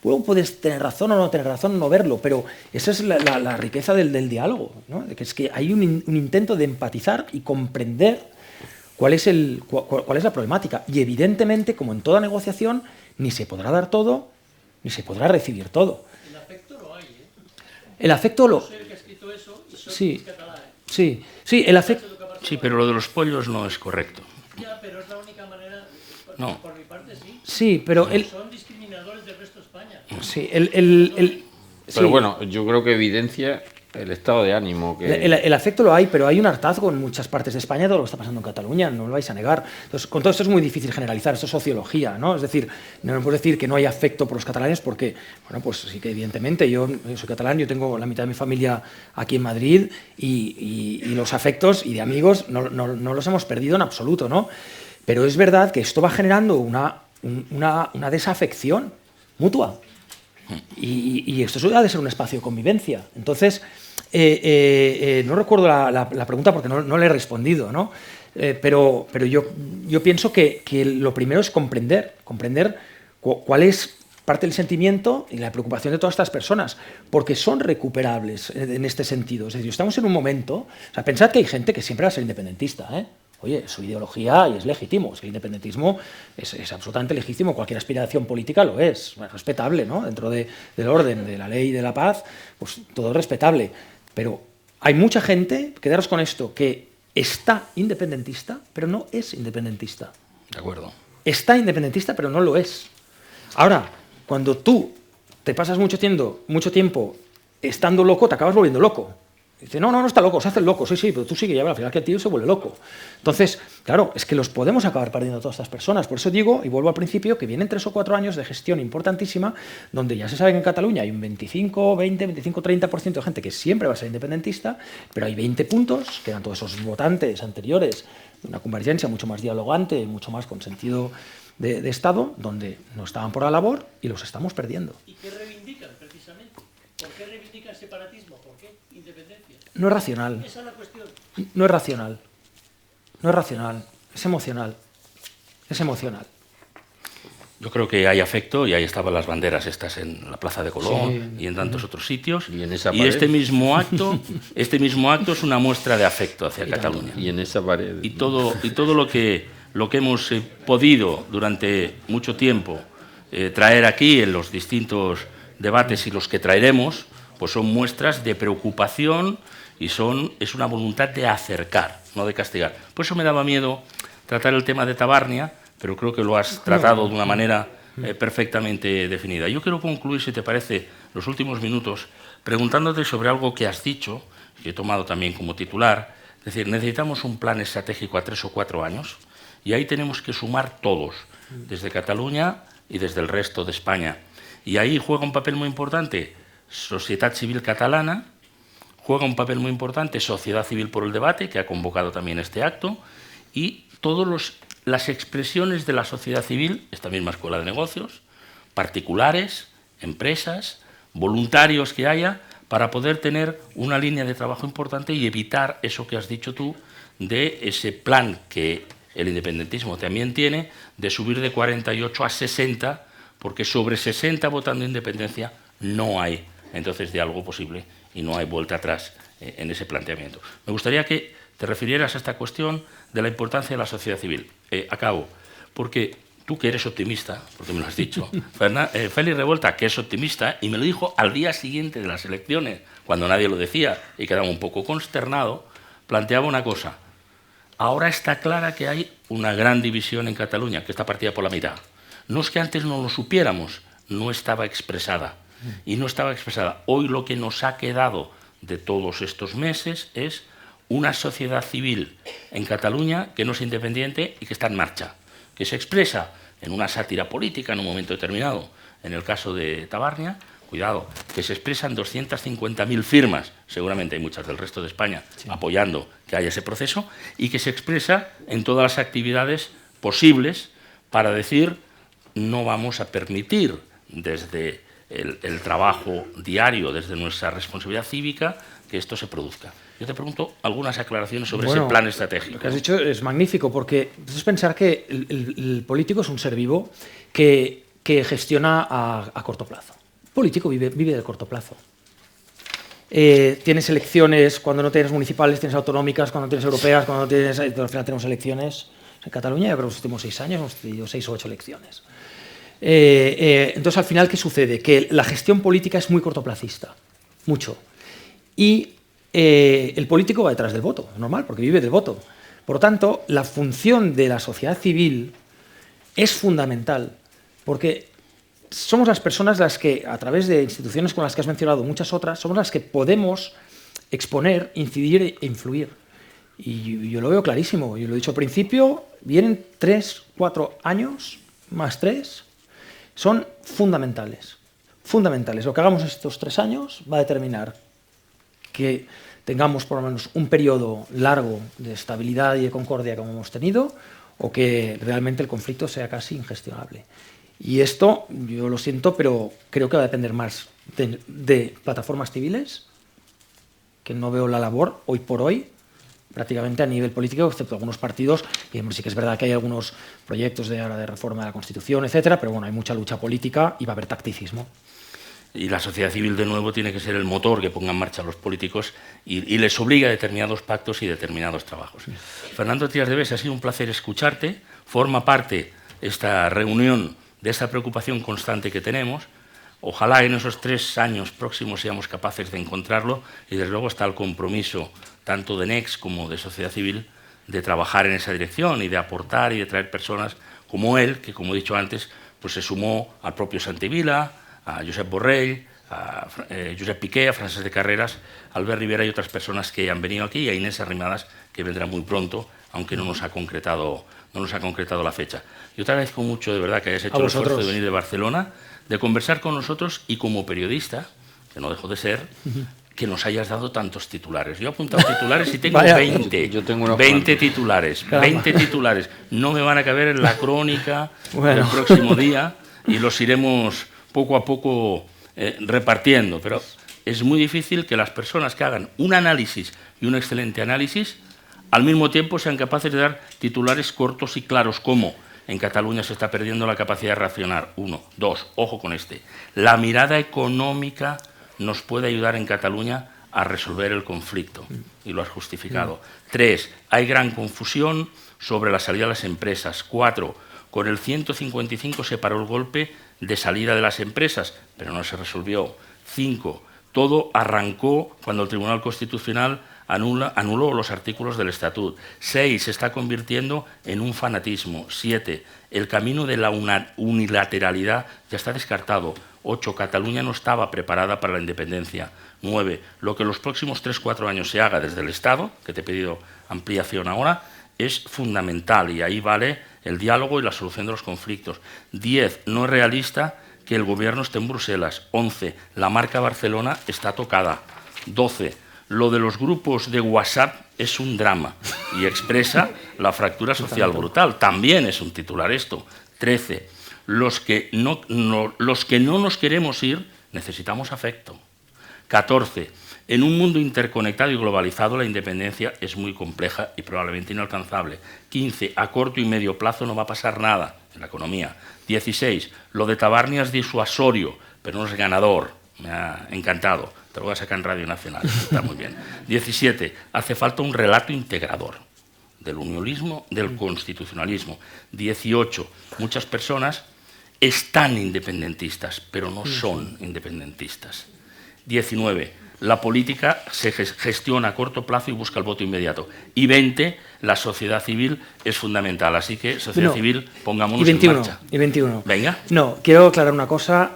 Luego puedes tener razón o no tener razón, no verlo, pero esa es la riqueza del diálogo, ¿no? Que es que hay un intento de empatizar y comprender cuál es la problemática. Y evidentemente, como en toda negociación, ni se podrá dar todo, ni se podrá recibir todo. El afecto lo hay, ¿eh? El afecto lo... Yo soy el que ha escrito eso y soy Sí, catalán, ¿eh? sí, el afecto... Sí, pero lo de los pollos no es correcto. Ya, pero es la única manera, No. por mi parte sí. Sí, pero Son discriminadores del resto de España. Sí, Pero sí. bueno, yo creo que evidencia el estado de ánimo que... El afecto lo hay, pero hay un hartazgo en muchas partes de España de todo lo que está pasando en Cataluña, no lo vais a negar. Entonces, con todo esto es muy difícil generalizar, esto es sociología, ¿no? Es decir, no me puedo decir que no hay afecto por los catalanes porque, bueno, pues sí que evidentemente yo soy catalán, yo tengo la mitad de mi familia aquí en Madrid y los afectos y de amigos no los hemos perdido en absoluto, ¿no? Pero es verdad que esto va generando una desafección mutua. Y esto ha de ser un espacio de convivencia. Entonces, no recuerdo la pregunta porque no le he respondido, ¿no? Pero yo pienso que lo primero es comprender cuál es parte del sentimiento y la preocupación de todas estas personas, porque son recuperables en este sentido. Es decir, estamos en un momento... O sea, pensad que hay gente que siempre va a ser independentista, ¿eh? Oye, su ideología y es legítimo, el independentismo es absolutamente legítimo, cualquier aspiración política lo es, bueno, respetable, ¿no? Dentro del orden, de la ley y de la paz, pues todo es respetable. Pero hay mucha gente, quedaros con esto, que está independentista, pero no es independentista. De acuerdo. Está independentista, pero no lo es. Ahora, cuando tú te pasas mucho tiempo estando loco, te acabas volviendo loco. Dice, no está loco, se hace el loco, sí, pero tú sigue, ya al final que el tío se vuelve loco. Entonces, claro, es que los podemos acabar perdiendo todas estas personas. Por eso digo, y vuelvo al principio, que vienen 3 o 4 años de gestión importantísima, donde ya se sabe que en Cataluña hay un 30% de gente que siempre va a ser independentista, pero hay 20 puntos, que eran todos esos votantes anteriores, de una convergencia mucho más dialogante, mucho más con sentido de Estado, donde no estaban por la labor y los estamos perdiendo. ¿Y qué reivindican precisamente? ¿Por qué reivindican separatismo? ¿Por qué independencia? No es racional. Esa es la cuestión. No es racional. No es racional. Es emocional. Es emocional. Yo creo que hay afecto y ahí estaban las banderas estas en la Plaza de Colón Sí. y en tantos otros sitios. Y en esa Y pared. este mismo acto es una muestra de afecto hacia Cataluña. Y en esa pared... Y todo lo que hemos podido durante mucho tiempo traer aquí en los distintos debates y los que traeremos, pues son muestras de preocupación y es una voluntad de acercar, no de castigar. Por eso me daba miedo tratar el tema de Tabarnia, pero creo que lo has tratado de una manera perfectamente definida. Yo quiero concluir, si te parece, los últimos minutos preguntándote sobre algo que has dicho, que he tomado también como titular. Es decir, necesitamos un plan estratégico a 3 o 4 años y ahí tenemos que sumar todos, desde Cataluña y desde el resto de España. Y ahí juega un papel muy importante Sociedad Civil Catalana, juega un papel muy importante Sociedad Civil por el Debate, que ha convocado también este acto, y todas las expresiones de la sociedad civil, esta misma Escuela de Negocios, particulares, empresas, voluntarios que haya, para poder tener una línea de trabajo importante y evitar eso que has dicho tú, de ese plan que el independentismo también tiene, de subir de 48 a 60, porque sobre 60 votando independencia no hay entonces diálogo posible y no hay vuelta atrás en ese planteamiento. Me gustaría que te refirieras a esta cuestión de la importancia de la sociedad civil. Acabo, porque tú que eres optimista, porque me lo has dicho, Félix Revuelta, que es optimista, y me lo dijo al día siguiente de las elecciones, cuando nadie lo decía y quedaba un poco consternado, planteaba una cosa. Ahora está clara que hay una gran división en Cataluña, que está partida por la mitad. No es que antes no lo supiéramos, no estaba expresada. Y no estaba expresada. Hoy lo que nos ha quedado de todos estos meses es una sociedad civil en Cataluña que no es independiente y que está en marcha, que se expresa en una sátira política en un momento determinado. En el caso de Tabarnia, cuidado, que se expresan 250.000 firmas, seguramente hay muchas del resto de España, apoyando que haya ese proceso, y que se expresa en todas las actividades posibles para decir no vamos a permitir desde el trabajo diario, desde nuestra responsabilidad cívica, que esto se produzca. Yo te pregunto algunas aclaraciones sobre ese plan estratégico. Lo que has dicho es magnífico, porque es pensar que el político es un ser vivo que gestiona a corto plazo. El político vive de corto plazo. tienes elecciones, cuando no tienes municipales, tienes autonómicas, cuando tienes europeas, cuando tienes... Al final tenemos elecciones. En Cataluña yo creo que los últimos 6 años hemos tenido 6 o 8 elecciones. Entonces, al final, ¿qué sucede? Que la gestión política es muy cortoplacista, mucho. Y el político va detrás del voto, es normal, porque vive del voto. Por lo tanto, la función de la sociedad civil es fundamental, porque somos las personas las que, a través de instituciones con las que has mencionado, muchas otras, somos las que podemos exponer, incidir e influir. Y yo lo veo clarísimo, yo lo he dicho al principio, vienen 3, 4 años, más 3, son fundamentales. Fundamentales. Lo que hagamos estos 3 años va a determinar que tengamos por lo menos un periodo largo de estabilidad y de concordia como hemos tenido, o que realmente el conflicto sea casi ingestionable. Y esto, yo lo siento, pero creo que va a depender más de plataformas civiles, que no veo la labor hoy por hoy, prácticamente a nivel político, excepto algunos partidos, y sí que es verdad que hay algunos proyectos de reforma de la Constitución, etcétera, pero bueno, hay mucha lucha política y va a haber tacticismo. Y la sociedad civil, de nuevo, tiene que ser el motor que ponga en marcha a los políticos y les obliga a determinados pactos y determinados trabajos. Sí. Fernando Trías de Bes, ha sido un placer escucharte. Forma parte esta reunión de esta preocupación constante que tenemos. Ojalá en esos 3 años próximos seamos capaces de encontrarlo y, desde luego, está el compromiso tanto de Next como de sociedad civil de trabajar en esa dirección y de aportar y de traer personas como él, que, como he dicho antes, pues se sumó al propio Santevila, a Josep Borrell, a Josep Piqué, a Francesc de Carreras, a Albert Rivera y otras personas que han venido aquí, y a Inés Arrimadas, que vendrá muy pronto, aunque no nos ha concretado la fecha. Yo te agradezco mucho, de verdad, que hayas hecho el esfuerzo de venir de Barcelona, de conversar con nosotros y, como periodista, que no dejo de ser, que nos hayas dado tantos titulares. Yo he apuntado titulares y tengo 20. Yo tengo 20 titulares. 20 titulares. No me van a caber en la crónica del próximo día y los iremos poco a poco repartiendo. Pero es muy difícil que las personas que hagan un análisis y un excelente análisis al mismo tiempo sean capaces de dar titulares cortos y claros, como en Cataluña se está perdiendo la capacidad de reaccionar. 1, 2, ojo con este. La mirada económica nos puede ayudar en Cataluña a resolver el conflicto, y lo has justificado. 3, hay gran confusión sobre la salida de las empresas. 4, con el 155 se paró el golpe de salida de las empresas, pero no se resolvió. 5, todo arrancó cuando el Tribunal Constitucional anuló los artículos del Estatut. 6, se está convirtiendo en un fanatismo. 7, el camino de la unilateralidad ya está descartado. 8, Cataluña no estaba preparada para la independencia. 9, lo que los próximos 3-4 años se haga desde el Estado, que te he pedido ampliación ahora, es fundamental, y ahí vale el diálogo y la solución de los conflictos. 10, no es realista que el gobierno esté en Bruselas. 11, la marca Barcelona está tocada. 12, lo de los grupos de WhatsApp es un drama y expresa la fractura social brutal. También es un titular esto. 13, los que no nos queremos ir necesitamos afecto. 14, en un mundo interconectado y globalizado la independencia es muy compleja y probablemente inalcanzable. 15, a corto y medio plazo no va a pasar nada en la economía. 16, lo de Tabarnia es disuasorio, pero no es ganador. Me ha encantado. Te lo voy a sacar en Radio Nacional. Está muy bien. 17, hace falta un relato integrador del unionismo, del constitucionalismo. 18, muchas personas están independentistas, pero no son independentistas. 19, la política se gestiona a corto plazo y busca el voto inmediato. Y 20, la sociedad civil es fundamental. Así que, sociedad civil, pongámonos en marcha. Y 21. Venga. No, quiero aclarar una cosa.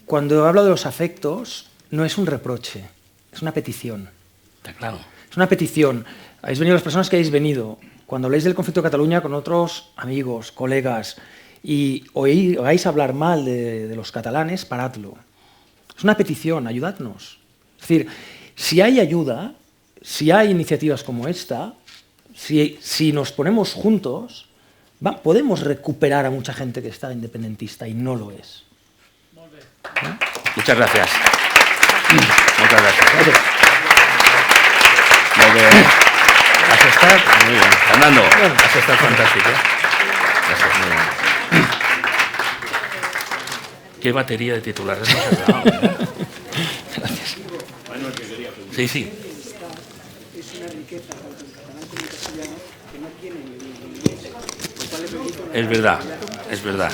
Cuando hablo de los afectos, no es un reproche, es una petición. Está claro. Es una petición. Habéis venido las personas que habéis venido. Cuando habléis del conflicto de Cataluña con otros amigos, colegas, y oáis hablar mal de los catalanes, paradlo. Es una petición, ayudadnos. Es decir, si hay ayuda, si hay iniciativas como esta, si nos ponemos juntos, podemos recuperar a mucha gente que está independentista y no lo es. ¿Eh? Muchas gracias. Muchas gracias. Has estado muy bien. Fernando, has estado fantástico. Gracias, muy bien. Qué batería de titulares nos has dado. Gracias. Sí, sí. Es una riqueza tanto en catalán como en castellano que no tienen el inglés. Es verdad, es verdad.